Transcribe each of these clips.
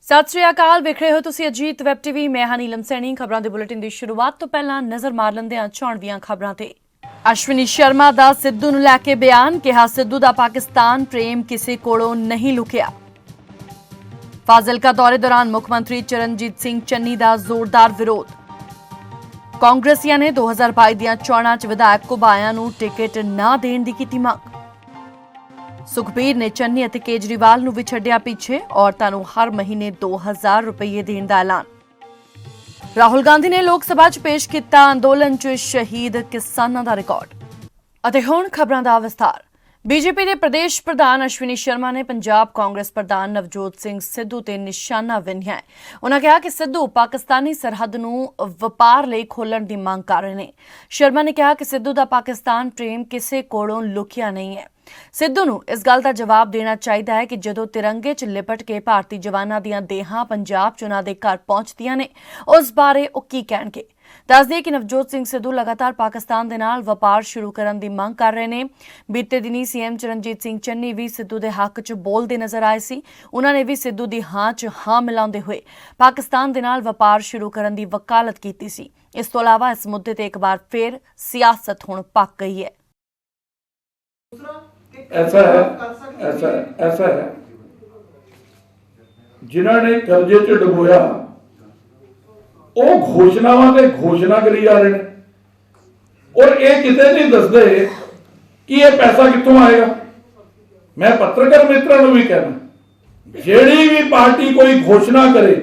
ਸਤਿ ਸ਼੍ਰੀ ਅਕਾਲ। ਵੇਖ ਰਹੇ ਹੋ ਤੁਸੀਂ ਅਜੀਤ ਵੈਬ ਟੀਵੀ। ਮੈਂ ਹਾਂ ਨੀਲਮ ਸੈਣੀ। ਖਬਰਾਂ ਦੇ ਬੁਲੇਟਿਨ ਦੀ ਸ਼ੁਰੂਆਤ ਤੋਂ ਪਹਿਲਾਂ ਨਜ਼ਰ ਮਾਰ ਲੈਂਦੇ ਹਾਂ ਚੋਣਵੀਆਂ ਖਬਰਾਂ ਤੇ। ਅਸ਼ਵਨੀ ਸ਼ਰਮਾ ਦਾ ਸਿੱਧੂ ਨੂੰ ਲੈ ਕੇ ਬਿਆਨ। ਕਿਹਾ ਸਿੱਧੂ ਦਾ ਪਾਕਿਸਤਾਨ ਪ੍ਰੇਮ ਕਿਸੇ ਕੋਲੋਂ ਨਹੀਂ ਲੁਕਿਆ। ਫਾਜ਼ਿਲਕਾ ਦੌਰੇ ਦੌਰਾਨ ਮੁੱਖ ਮੰਤਰੀ ਚਰਨਜੀਤ ਸਿੰਘ ਚੰਨੀ ਦਾ ਜ਼ੋਰਦਾਰ ਵਿਰੋਧ। ਕਾਂਗਰਸੀਆਂ ਨੇ 2022 ਦੀਆਂ ਚੋਣਾਂ 'ਚ ਵਿਧਾਇਕ ਘੁਬਾਇਆ ਨੂੰ ਟਿਕਟ ਨਾ ਦੇਣ ਦੀ ਕੀਤੀ ਮੰਗ। ਸੁਖਬੀਰ ਨੇ ਚੰਨੀ ਅਤੇ ਕੇਜਰੀਵਾਲ ਨੂੰ ਵੀ ਛੱਡਿਆ ਪਿੱਛੇ। ਔਰਤਾਂ ਨੂੰ ਹਰ ਮਹੀਨੇ 2000 ਰੁਪਏ ਦੇਣ ਦਾ ਐਲਾਨ। ਰਾਹੁਲ ਗਾਂਧੀ ਨੇ ਲੋਕ ਸਭਾ 'ਚ ਪੇਸ਼ ਕੀਤਾ ਅੰਦੋਲਨ 'ਚ ਸ਼ਹੀਦ ਕਿਸਾਨਾਂ ਦਾ ਰਿਕਾਰਡ। ਅਤੇ ਹੁਣ ਖਬਰਾਂ ਦਾ ਵਿਸਥਾਰ। ਬੀਜੇਪੀ ਦੇ ਪ੍ਰਦੇਸ਼ ਪ੍ਰਧਾਨ ਅਸ਼ਵਨੀ ਸ਼ਰਮਾ ਨੇ ਪੰਜਾਬ ਕਾਂਗਰਸ ਪ੍ਰਧਾਨ ਨਵਜੋਤ ਸਿੰਘ ਸਿੱਧੂ ਤੇ ਨਿਸ਼ਾਨਾ ਵਿੰਨ੍ਹਿਆ ਹੈ। ਉਨ੍ਹਾਂ ਕਿਹਾ ਕਿ ਸਿੱਧੂ ਪਾਕਿਸਤਾਨੀ ਸਰਹੱਦ ਨੂੰ ਵਪਾਰ ਲਈ ਖੋਲ੍ਹਣ ਦੀ ਮੰਗ ਕਰ ਰਹੇ ਨੇ। ਸ਼ਰਮਾ ਨੇ ਕਿਹਾ ਕਿ ਸਿੱਧੂ ਦਾ ਪਾਕਿਸਤਾਨ ਪ੍ਰੇਮ ਕਿਸੇ ਕੋਲੋਂ ਲੁਕਿਆ ਨਹੀਂ ਹੈ। ਸਿੱਧੂ ਨੂੰ ਇਸ ਗੱਲ ਦਾ ਜਵਾਬ ਦੇਣਾ ਚਾਹੀਦਾ ਹੈ ਕਿ ਜਦੋਂ ਤਿਰੰਗੇ 'ਚ ਲਿਪਟ ਕੇ ਭਾਰਤੀ ਜਵਾਨਾਂ ਦੀਆਂ ਦੇਹਾਂ ਪੰਜਾਬ 'ਚ ਉਨ੍ਹਾਂ ਦੇ ਘਰ ਪਹੁੰਚਦੀਆਂ ਨੇ, ਉਸ ਬਾਰੇ ਉਹ ਕੀ ਕਹਿਣਗੇ। ਦੱਸ ਦਈਏ ਕਿ ਨਵਜੋਤ ਸਿੰਘ ਸਿੱਧੂ ਲਗਾਤਾਰ ਪਾਕਿਸਤਾਨ ਦੇ ਨਾਲ ਵਪਾਰ ਸ਼ੁਰੂ ਕਰਨ ਦੀ ਮੰਗ ਕਰ ਰਹੇ ਨੇ। ਬੀਤੇ ਦਿਨੀ ਸੀਐਮ ਚਰਨਜੀਤ ਸਿੰਘ ਚੰਨੀ ਵੀ ਸਿੱਧੂ ਦੇ ਹੱਕ 'ਚ ਬੋਲਦੇ ਨਜ਼ਰ ਆਏ ਸੀ। ਉਨ੍ਹਾਂ ਨੇ ਵੀ ਸਿੱਧੂ ਦੀ ਹਾਂ 'ਚ ਹਾਂ ਮਿਲਾਉਂਦੇ ਹੋਏ ਪਾਕਿਸਤਾਨ ਦੇ ਨਾਲ ਵਪਾਰ ਸ਼ੁਰੂ ਕਰਨ ਦੀ ਵਕਾਲਤ ਕੀਤੀ ਸੀ। ਇਸ ਤੋਂ ਇਲਾਵਾ ਇਸ ਮੁੱਦੇ ਤੇ ਇੱਕ ਵਾਰ ਫਿਰ ਸਿਆਸਤ ਹੁਣ ਪੱਕ ਗਈ ਹੈ। ऐसा है जिन्होंने कर्जे च डुबोया ਉਹ ਘੋਸ਼ਣਾਵਾਂ ਤੇ ਘੋਸ਼ਣਾ ਕਰੀ ਜਾ ਰਹੇ ਨੇ ਔਰ ਇਹ ਕਿਤੇ ਨਹੀਂ ਦੱਸਦੇ ਕਿ ਇਹ ਪੈਸਾ ਕਿੱਥੋਂ ਆਏਗਾ। ਮੈਂ ਪੱਤਰਕਾਰ ਮਿੱਤਰਾਂ ਨੂੰ ਵੀ ਕਹਿਣਾ, ਜਿਹੜੀ ਵੀ ਪਾਰਟੀ ਕੋਈ ਘੋਸ਼ਣਾ ਕਰੇ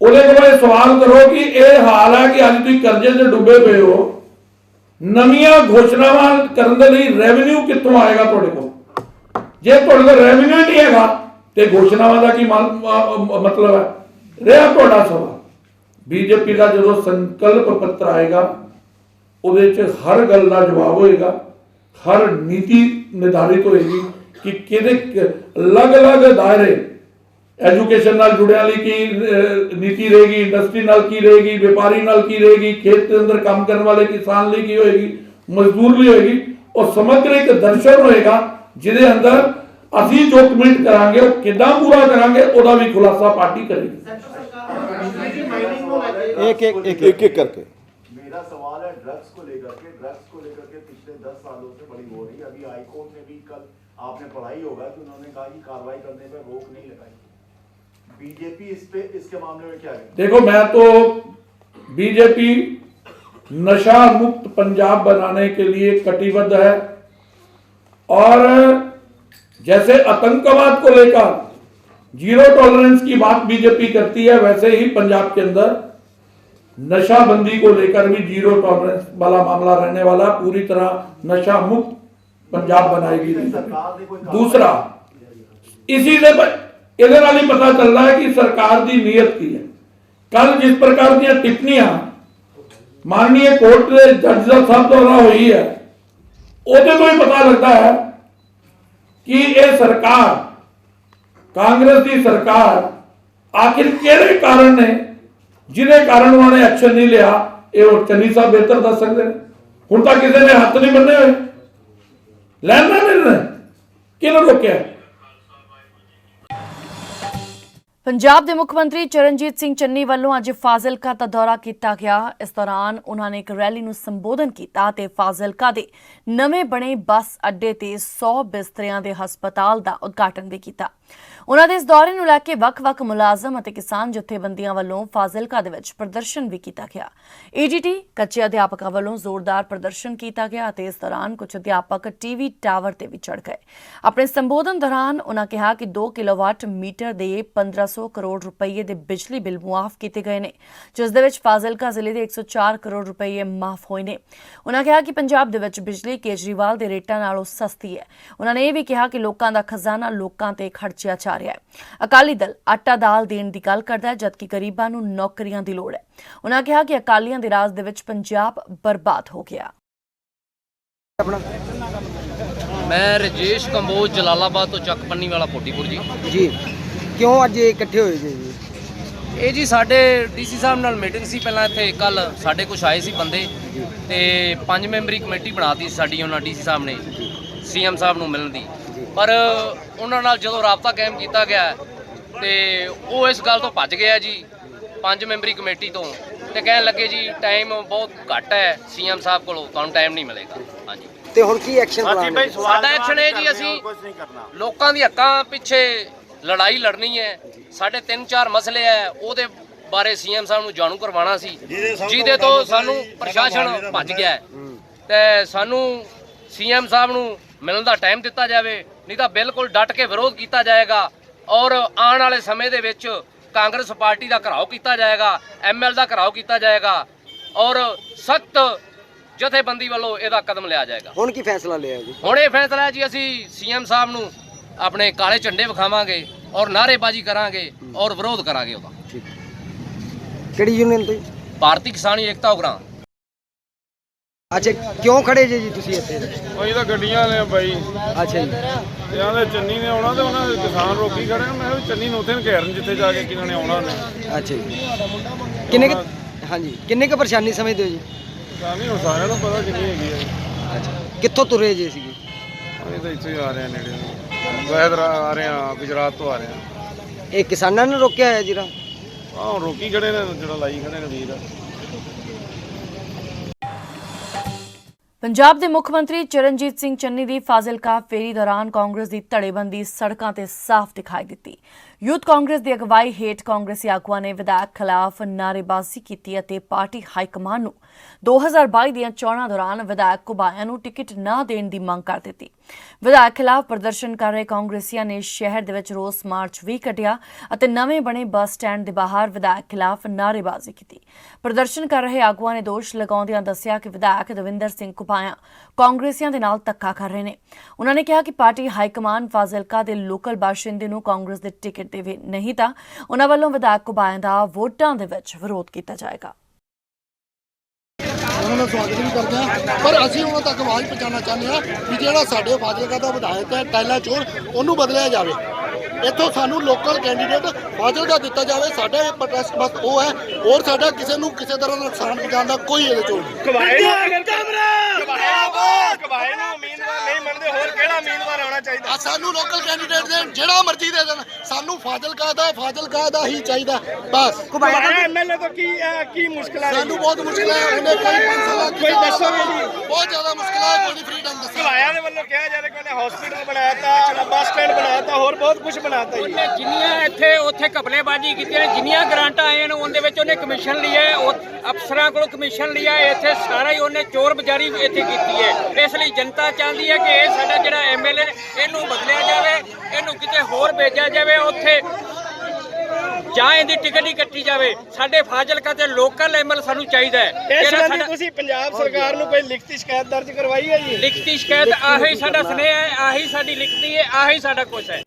ਉਹਦੇ ਕੋਲ ਸਵਾਲ ਕਰੋ ਕਿ ਇਹ ਹਾਲ ਹੈ ਕਿ ਅੱਜ ਤੁਸੀਂ ਕਰਜ਼ੇ 'ਚ ਡੁੱਬੇ ਪਏ ਹੋ, ਨਵੀਆਂ ਘੋਸ਼ਣਾਵਾਂ ਕਰਨ ਦੇ ਲਈ ਰੈਵਨਿਊ ਕਿੱਥੋਂ ਆਏਗਾ ਤੁਹਾਡੇ ਕੋਲ। ਜੇ ਤੁਹਾਡੇ ਕੋਲ ਰੈਵਨਿਊ ਨਹੀਂ ਹੈਗਾ ਤੇ ਘੋਸ਼ਣਾਵਾਂ ਦਾ ਕੀ ਮਤਲਬ ਹੈ। ਰਿਹਾ ਤੁਹਾਡਾ ਸਵਾਲ, ਬੀਜੇਪੀ ਦਾ ਜਦੋਂ ਸੰਕਲਪ ਪੱਤਰ ਆਏਗਾ ਉਹਦੇ 'ਚ ਹਰ ਗੱਲ ਦਾ ਜਵਾਬ ਹੋਏਗਾ, ਹਰ ਨੀਤੀ ਨਿਰਧਾਰਿਤ ਹੋਏਗੀ ਕਿ ਕਿਹਦੇ ਅਲੱਗ-ਅਲੱਗ ਦਾਇਰੇ एजुकेशन नाल जुड़े वाली की नीति रहेगी, इंडस्ट्री नाल की रहेगी, व्यापारी नाल की रहेगी, खेत के अंदर काम करने वाले किसान लिए की होएगी, मजदूर लिए होएगी और समग्र एक दर्शन होएगा जिहदे अंदर असीं जो कमिट करांगे वो किदां पूरा करांगे ओदा भी खुलासा पार्टी करेगी। एक करके मेरा सवाल है ड्रग्स को लेकर के पिछले 10 सालों से बड़ी हो रही। अभी हाईकोर्ट ने भी कल आपने पढ़ाई होगा कि उन्होंने कहा कि कार्रवाई करने पर रोक नहीं लगाई। बीजेपी इसके मामले में क्या है? देखो, मैं तो बीजेपी नशा मुक्त पंजाब बनाने के लिए कटिबद्ध है और जैसे आतंकवाद को लेकर जीरो टॉलरेंस की बात बीजेपी करती है, वैसे ही पंजाब के अंदर नशाबंदी को लेकर भी जीरो टॉलरेंस वाला मामला रहने वाला, पूरी तरह नशा मुक्त पंजाब बनाएगी। दूसरा, इसी से ਇਹਦੇ ਨਾਲ ਹੀ ਪਤਾ ਚੱਲਦਾ ਹੈ ਕਿ ਸਰਕਾਰ ਦੀ ਨੀਅਤ ਕੀ ਹੈ। ਕੱਲ ਜਿਸ ਪ੍ਰਕਾਰ ਦੀਆਂ ਟਿੱਪਣੀਆਂ ਮਾਨਨੀय ਕੋਰਟ ਦੇ ਜੱਜ ਸਾਹਿਬ ਦੁਆਰਾ ਹੋਈ ਹੈ, ਉਹਦੇ ਤੋਂ ਹੀ ਪਤਾ ਲੱਗਦਾ ਹੈ ਕਿ ਇਹ ਸਰਕਾਰ, ਕਾਂਗਰਸ ਦੀ ਸਰਕਾਰ, ਆਖਿਰ ਕਿਹੜੇ ਕਾਰਨ ਨੇ ਜਿਹਦੇ ਕਾਰਨ ਉਹਨਾਂ ਨੇ ਐਕਸ਼ਨ ਨਹੀਂ ਲਿਆ। ਇਹ ਉਹ ਚੰਨੀ ਸਾਹਿਬ ਬਿਹਤਰ ਦੱਸ ਸਕਦੇ ਨੇ। ਹੁਣ ਤਾਂ ਕਿਸੇ ਨੇ ਹੱਥ ਨਹੀਂ ਬੰਨੇ ਹੋਏ, ਲੈਣਾ ਨਹੀਂ, ਕਿਹਨੂੰ ਰੋਕਿਆ। ਪੰਜਾਬ ਦੇ ਮੁੱਖ ਮੰਤਰੀ ਚਰਨਜੀਤ ਸਿੰਘ ਚੰਨੀ ਵੱਲੋਂ ਅੱਜ ਫਾਜ਼ਿਲਕਾ ਦਾ ਦੌਰਾ ਕੀਤਾ ਗਿਆ। ਇਸ ਦੌਰਾਨ ਉਨ੍ਹਾਂ ਨੇ ਇੱਕ ਰੈਲੀ ਨੂੰ ਸੰਬੋਧਨ ਕੀਤਾ ਤੇ ਫਾਜ਼ਿਲਕਾ ਦੇ ਨਵੇਂ ਬਣੇ ਬੱਸ ਅੱਡੇ ਤੇ 100 ਬਿਸਤਰਿਆਂ ਦੇ ਹਸਪਤਾਲ ਦਾ ਉਦਘਾਟਨ ਵੀ ਕੀਤਾ। ਉਨ੍ਹਾਂ ਦੇ ਇਸ ਦੌਰੇ ਨੂੰ ਲੈ ਕੇ ਵੱਖ-ਵੱਖ ਮੁਲਾਜ਼ਮ ਅਤੇ ਕਿਸਾਨ ਜਥੇਬੰਦੀਆਂ ਵੱਲੋਂ ਫਾਜ਼ਿਲਕਾ ਦੇ ਵਿੱਚ ਪ੍ਰਦਰਸ਼ਨ ਵੀ ਕੀਤਾ ਗਿਆ। ਈਜੀਟੀ ਕੱਚੇ ਅਧਿਆਪਕਾਂ ਵੱਲੋਂ ਜ਼ੋਰਦਾਰ ਪ੍ਰਦਰਸ਼ਨ ਕੀਤਾ ਗਿਆ ਅਤੇ ਇਸ ਦੌਰਾਨ ਕੁਝ ਅਧਿਆਪਕ ਟੀਵੀ ਟਾਵਰ ਤੇ ਵੀ ਚੜ੍ਹ ਗਏ। ਆਪਣੇ ਸੰਬੋਧਨ ਦੌਰਾਨ ਉਨ੍ਹਾਂ ਕਿਹਾ ਕਿ 2 ਕਿਲੋਵਾਟ ਮੀਟਰ ਦੇ 1500 ਕਰੋੜ ਰੁਪਏ ਦੇ ਬਿਜਲੀ ਬਿੱਲ ਮੁਆਫ ਕੀਤੇ ਗਏ ਨੇ, ਜਿਸ ਦੇ ਵਿੱਚ ਫਾਜ਼ਿਲਕਾ ਜ਼ਿਲ੍ਹੇ ਦੇ 104 ਕਰੋੜ ਰੁਪਏ ਮਾਫ ਹੋਏ ਨੇ। ਉਨ੍ਹਾਂ ਕਿਹਾ ਕਿ ਪੰਜਾਬ ਦੇ ਵਿੱਚ ਬਿਜਲੀ ਕੇਜਰੀਵਾਲ ਦੇ ਰੇਟਾਂ ਨਾਲੋਂ ਸਸਤੀ ਹੈ। ਉਨ੍ਹਾਂ ਨੇ ਇਹ ਵੀ ਕਿਹਾ ਕਿ ਲੋਕਾਂ ਦਾ ਖਜ਼ਾਨਾ ਲੋਕਾਂ ਤੇ ਖਰਚਿਆ ਜਾ ਰਿਹਾ ਹੈ। ਅਕਾਲੀ ਦਲ ਆਟਾ ਦਾਲ ਦੇਣ ਦੀ ਗੱਲ ਕਰਦਾ ਹੈ, ਜਦਕਿ ਗਰੀਬਾਂ ਨੂੰ ਨੌਕਰੀਆਂ ਦੀ ਲੋੜ ਹੈ। ਉਨ੍ਹਾਂ ਕਿਹਾ ਕਿ ਅਕਾਲੀਆਂ ਦੇ ਰਾਜ ਦੇ ਵਿੱਚ ਪੰਜਾਬ ਬਰਬਾਦ ਹੋ ਗਿਆ। मैं रजेश कंबोज जलालाबाद तो ਚੱਕ ਪੰਨੀ ਵਾਲਾ ਕੋਟੀਪੁਰ ਜੀ। ਕਿਉਂ ਅੱਜ ਇਕੱਠੇ ਹੋਏ ਜੀ? ਇਹ ਜੀ ਸਾਡੇ ਡੀਸੀ ਸਾਹਿਬ ਨਾਲ ਮੀਟਿੰਗ ਸੀ ਪਹਿਲਾਂ ਇੱਥੇ। ਕੱਲ ਸਾਡੇ ਕੁਝ ਆਏ ਸੀ ਬੰਦੇ ਤੇ 5 ਮੈਂਬਰੀ ਕਮੇਟੀ ਬਣਾਤੀ ਸਾਡੀ ਉਹਨਾਂ ਡੀਸੀ ਸਾਹਿਬ ਨੇ ਸੀਐਮ ਸਾਹਿਬ ਨੂੰ ਮਿਲਣ ਦੀ। ਪਰ ਉਹਨਾਂ ਨਾਲ ਜਦੋਂ ਰਾਬਤਾ ਕਾਇਮ ਕੀਤਾ ਗਿਆ ਤੇ ਉਹ ਇਸ ਗੱਲ ਤੋਂ ਭੱਜ ਗਿਆ ਜੀ 5 ਮੈਂਬਰੀ ਕਮੇਟੀ ਤੋਂ ਤੇ ਕਹਿਣ ਲੱਗੇ ਜੀ ਟਾਈਮ ਬਹੁਤ ਘੱਟ ਹੈ ਸੀਐਮ ਸਾਹਿਬ ਕੋਲੋਂ, ਤੁਹਾਨੂੰ ਟਾਈਮ ਨਹੀਂ ਮਿਲੇਗਾ। ਹਾਂਜੀ ਤੇ ਹੁਣ ਕੀ ਐਕਸ਼ਨ ਪਲਾਨ? ਸਾਡਾ ਐਕਸ਼ਨ ਹੈ ਜੀ ਅਸੀਂ ਲੋਕਾਂ ਦੀ ਹੱਕਾਂ ਪਿੱਛੇ ਲੜਾਈ ਲੜਨੀ ਹੈ। ਸਾਡੇ 3-4 ਮਸਲੇ ਹੈ ਉਹਦੇ ਬਾਰੇ ਸੀਐਮ ਸਾਹਿਬ ਨੂੰ ਜਾਣੂ ਕਰਵਾਉਣਾ ਸੀ, ਜਿਹਦੇ ਤੋਂ ਸਾਨੂੰ ਪ੍ਰਸ਼ਾਸਨ ਭੱਜ ਗਿਆ ਹੈ ਤੇ ਸਾਨੂੰ ਸੀਐਮ ਸਾਹਿਬ ਨੂੰ ਮਿਲਣ ਦਾ ਟਾਈਮ ਦਿੱਤਾ ਜਾਵੇ, ਨਹੀਂ ਤਾਂ ਬਿਲਕੁਲ ਡਟ ਕੇ ਵਿਰੋਧ ਕੀਤਾ ਜਾਏਗਾ ਔਰ ਆਉਣ ਵਾਲੇ ਸਮੇਂ ਦੇ ਵਿੱਚ ਕਾਂਗਰਸ ਪਾਰਟੀ ਦਾ ਘਿਰਾਓ ਕੀਤਾ ਜਾਏਗਾ, ਐਮਐਲ ਦਾ ਘਿਰਾਓ ਕੀਤਾ ਜਾਏਗਾ ਔਰ ਸਖਤ ਜਥੇਬੰਦੀ ਵੱਲੋਂ ਇਹਦਾ ਕਦਮ ਲਿਆ ਜਾਏਗਾ। ਹੁਣ ਕੀ ਫੈਸਲਾ ਲਿਆ ਜੀ? ਹੁਣ ਇਹ ਫੈਸਲਾ ਹੈ ਜੀ ਅਸੀਂ ਸੀਐਮ ਸਾਹਿਬ ਨੂੰ ਆਪਣੇ ਕਾਲੇ ਝੰਡੇ ਵਿਖਾਵਾਂਗੇ ਔਰ ਨਾਅਰੇਬਾਜ਼ੀ ਕਰਾਂਗੇ ਔਰ ਵਿਰੋਧ ਕਰਾਂਗੇ ਉਹਦਾ। ਠੀਕ। ਕਿਹੜੀ ਯੂਨੀਅਨ ਤੋਂ? ਭਾਰਤੀ ਕਿਸਾਨੀ ਏਕਤਾ ਉਗਰਾਹਾਂ। ਅੱਛਾ, ਕਿਉਂ ਖੜੇ ਜੀ ਤੁਸੀਂ ਇੱਥੇ? ਭਾਈ ਤਾਂ ਗੱਡੀਆਂ ਨੇ ਬਾਈ, ਅੱਛਾ ਜੀ। ਤੇ ਆਂਦੇ ਚੰਨੀ ਨੇ ਆਉਣਾ ਤੇ ਉਹਨਾਂ ਦੇ ਕਿਸਾਨ ਰੋਕੀ ਖੜੇ ਨੇ। ਮੈਂ ਕਿਹਾ ਵੀ ਚੰਨੀ ਨੂੰ ਉੱਥੇ ਘੇਰਨ ਜਿੱਥੇ ਜਾ ਕੇ ਕਿਹਨਾਂ ਨੇ ਆਉਣਾ ਨੇ। ਅੱਛਾ ਜੀ। ਕਿੰਨੇ ਕੁ, ਹਾਂਜੀ, ਕਿੰਨੇ ਕੁ ਪਰੇਸ਼ਾਨੀ ਸਮਝਦੇ ਹੋ ਜੀ? ਕਿਸਾਨੀ ਹੁਣ ਸਾਰਿਆਂ ਨੂੰ ਪਤਾ ਕਿੰਨੀ ਹੈਗੀ ਹੈ। ਅੱਛਾ, ਕਿੱਥੋਂ ਤੁਰੇ ਜੀ ਸੀਗੇ? ਅਸੀਂ ਤਾਂ ਇੱਥੇ ਹੀ ਆ ਰਹੇ ਹਾਂ ਨੇੜੇ, ਵੈਦਰ ਆ ਰਹੇ ਹਾਂ, ਗੁਜਰਾਤ ਤੋਂ ਆ ਰਹੇ ਹਾਂ। ਇਹ ਕਿਸਾਨਾਂ ਨੇ ਰੋਕਿਆ ਹੋਇਆ ਜਿਹੜਾ? ਆਹ ਰੋਕੀ ਖੜੇ ਨੇ, ਜਿਹੜਾ ਲਾਈ ਖੜੇ ਨੇ ਵੀਰ। ਪੰਜਾਬ ਦੇ ਮੁੱਖ ਮੰਤਰੀ ਚਰਨਜੀਤ ਸਿੰਘ ਚੰਨੀ ਦੀ ਫਾਜ਼ਿਲਕਾ ਫੇਰੀ ਦੌਰਾਨ ਕਾਂਗਰਸ ਦੀ ਧੜੇਬੰਦੀ ਸੜਕਾਂ ਤੇ ਸਾਫ਼ ਦਿਖਾਈ ਦਿੱਤੀ। ਯੂਥ ਕਾਂਗਰਸ ਦੀ ਅਗਵਾਈ ਹੇਠ ਕਾਂਗਰਸੀ ਆਗੂਆਂ ਨੇ ਵਿਧਾਇਕ ਖਿਲਾਫ ਨਾਅਰੇਬਾਜ਼ੀ ਕੀਤੀ ਅਤੇ ਪਾਰਟੀ ਹਾਈਕਮਾਨ ਨੂੰ 2022 ਦੀਆਂ ਚੋਣਾਂ ਦੌਰਾਨ ਵਿਧਾਇਕ ਘੁਬਾਇਆ ਨੂੰ ਟਿਕਟ ਨਾ ਦੇਣ ਦੀ ਮੰਗ ਕਰ ਦਿੱਤੀ। ਵਿਧਾਇਕ ਖਿਲਾਫ ਪ੍ਰਦਰਸ਼ਨ ਕਰ ਰਹੇ ਕਾਂਗਰਸੀਆਂ ਨੇ ਸ਼ਹਿਰ ਦੇ ਵਿੱਚ ਰੋਸ ਮਾਰਚ ਵੀ ਕੱਢਿਆ ਅਤੇ ਨਵੇਂ ਬਣੇ ਬੱਸ ਸਟੈਂਡ ਦੇ ਬਾਹਰ ਵਿਧਾਇਕ ਖਿਲਾਫ ਨਾਅਰੇਬਾਜ਼ੀ ਕੀਤੀ। ਪ੍ਰਦਰਸ਼ਨ ਕਰ ਰਹੇ ਆਗੂਆਂ ਨੇ ਦੋਸ਼ ਲਗਾਉਂਦਿਆਂ ਦੱਸਿਆ ਕਿ ਵਿਧਾਇਕ ਦਵਿੰਦਰ ਸਿੰਘ ਘੁਬਾਇਆ ਕਾਂਗਰਸੀਆਂ ਦੇ ਨਾਲ ਧੱਕਾ ਕਰ ਰਹੇ ਨੇ। ਉਹਨਾਂ ਨੇ ਕਿਹਾ ਕਿ ਪਾਰਟੀ ਹਾਈਕਮਾਨ ਫਾਜ਼ਿਲਕਾ ਦੇ ਲੋਕਲ ਬਾਸ਼ਿੰਦੇ ਨੂੰ ਕਾਂਗਰਸ ਦੇ ਟਿਕਟ ਦੇਵੇ, ਨਹੀਂ ਤਾਂ ਉਹਨਾਂ ਵੱਲੋਂ ਵਿਧਾਇਕ ਘੁਬਾਇਆ ਦਾ ਵੋਟਾਂ ਦੇ ਵਿੱਚ ਵਿਰੋਧ ਕੀਤਾ ਜਾਏਗਾ। ਉਹਨਾਂ ਦਾ ਸਵਾਗਤ ਵੀ ਕਰਦੇ ਹਾਂ, ਪਰ ਅਸੀਂ ਉਹਨਾਂ ਤੱਕ ਆਵਾਜ਼ ਪਹੁੰਚਾਉਣਾ ਚਾਹੁੰਦੇ ਹਾਂ ਕਿ ਜਿਹੜਾ ਸਾਡੇ ਫਾਜ਼ਿਲਕਾ ਦਾ ਵਿਧਾਇਕ ਹੈ ਟੈਲਾ ਚੋਰ, ਉਹਨੂੰ ਬਦਲਿਆ ਜਾਵੇ। ਇੱਥੋਂ ਸਾਨੂੰ ਲੋਕਲ ਕੈਂਡੀਡੇਟ ਫਾਜ਼ਿਲਕਾ ਦਿੱਤਾ ਜਾਵੇ। ਸਾਡਾ ਇਹ ਪ੍ਰੋਟੈਸਟ ਬਸ ਉਹ ਹੈ, ਹੋਰ ਸਾਡਾ ਕਿਸੇ ਨੂੰ ਕਿਸੇ ਤਰ੍ਹਾਂ ਦਾ ਨੁਕਸਾਨ ਪਹੁੰਚਾਉਣ ਦਾ ਕੋਈ ਇਹਦੇ ਚੋਂ ਨਹੀਂ। ਕਬਾਏ ਨੂੰ ਉਮੀਦਵਾਰ ਨਹੀਂ ਮੰਨਦੇ, ਹੋਰ ਕਿਹੜਾ ਉਮੀਦਵਾਰ ਆਉਣਾ ਚਾਹੀਦਾ? ਸਾਨੂੰ ਲੋਕਲ ਕੈਂਡੀਡੇਟ ਦੇਣ, ਜਿਹੜਾ ਮਰਜ਼ੀ ਦੇ ਦੇਣ, ਸਾਨੂੰ ਫਾਜ਼ਿਲਕਾ ਦਾ ਹੀ ਚਾਹੀਦਾ ਬਸ। ਐਮਐਲਏ ਤੋਂ ਕੀ ਮੁਸ਼ਕਲ ਹੈ? ਸਾਨੂੰ ਬਹੁਤ ਮੁਸ਼ਕਿਲ ਹੈ। ਉਹਨੇ ਕੋਈ 5 ਸਾਲ ਕੋਈ ਦੱਸੋਗੇ ਜੀ? ਬਹੁਤ ਜ਼ਿਆਦਾ ਮੁਸ਼ਕਿਲ ਹੈ। ਕੋਈ ਫਰੀडम ਦੱਸੋ। ਕਬਾਇਆ ਦੇ ਵੱਲੋਂ ਕਿਹਾ ਜਾ ਰਿਹਾ ਕਿ ਉਹਨੇ ਹਸਪੀਟਲ ਬਣਾਇਆ ਤਾ, ਬੱਸ ਸਟੈਂਡ ਬਣਾਇਆ ਤਾ, ਹੋਰ ਬਹੁਤ ਕੁਝ ਬਣਾਤਾ ਜੀ। ਜਿੰਨੀਆਂ ਇੱਥੇ ਉੱਥੇ ਘਪਲੇਬਾਜ਼ੀ ਕੀਤੀਆਂ ਨੇ, ਜਿੰਨੀਆਂ ਗ੍ਰਾਂਟਾਂ ਆਈਆਂ ਨੇ ਉਹਦੇ ਵਿੱਚ ਉਹਨੇ ਕਮਿਸ਼ਨ ਲਿਆ, ਅਫਸਰਾਂ ਕੋਲੋਂ ਕਮਿਸ਼ਨ ਲਿਆ। ਇੱਥੇ ਸਾਰਾ ਹੀ ਉਹਨੇ ਚੋਰ ਬਜ਼ਾਰੀ ਇੱਥੇ ਕੀਤੀ ਹੈ। ਇਸ ਲਈ ਜਨਤਾ ਚਾਹੁੰਦੀ ਹੈ ਕਿ ਇਹ ਸਾਡਾ ਜਿਹੜਾ ਐਮਐਲਏ ਇਹਨੂੰ ਬਦਲਿਆ ਜਾਵੇ, ਇਹਨੂੰ ਕਿਤੇ ਹੋਰ ਭੇਜਿਆ ਜਾਵੇ, ਉੱਥੇ ਜਾਂ ਇਹਦੀ ਟਿਕਟ ਹੀ ਕੱਟੀ ਜਾਵੇ। ਸਾਡੇ ਫਾਜ਼ਿਲਕਾ ਤੇ ਲੋਕਲ ਐਮਐਲ ਸਾਨੂੰ ਚਾਹੀਦਾ ਹੈ। ਇਸ ਸੰਬੰਧੀ ਤੁਸੀਂ ਪੰਜਾਬ ਸਰਕਾਰ ਨੂੰ ਕੋਈ ਲਿਖਤੀ ਸ਼ਿਕਾਇਤ ਦਰਜ ਕਰਵਾਈ ਹੈ ਜੀ? ਲਿਖਤੀ ਸ਼ਿਕਾਇਤ ਆਹੀ ਸਾਡਾ ਸੁਨੇਹਾ ਹੈ, ਆਹੀ ਸਾਡੀ ਲਿਖਤੀ ਹੈ, ਆਹੀ ਸਾਡਾ ਕੁਛ ਹੈ।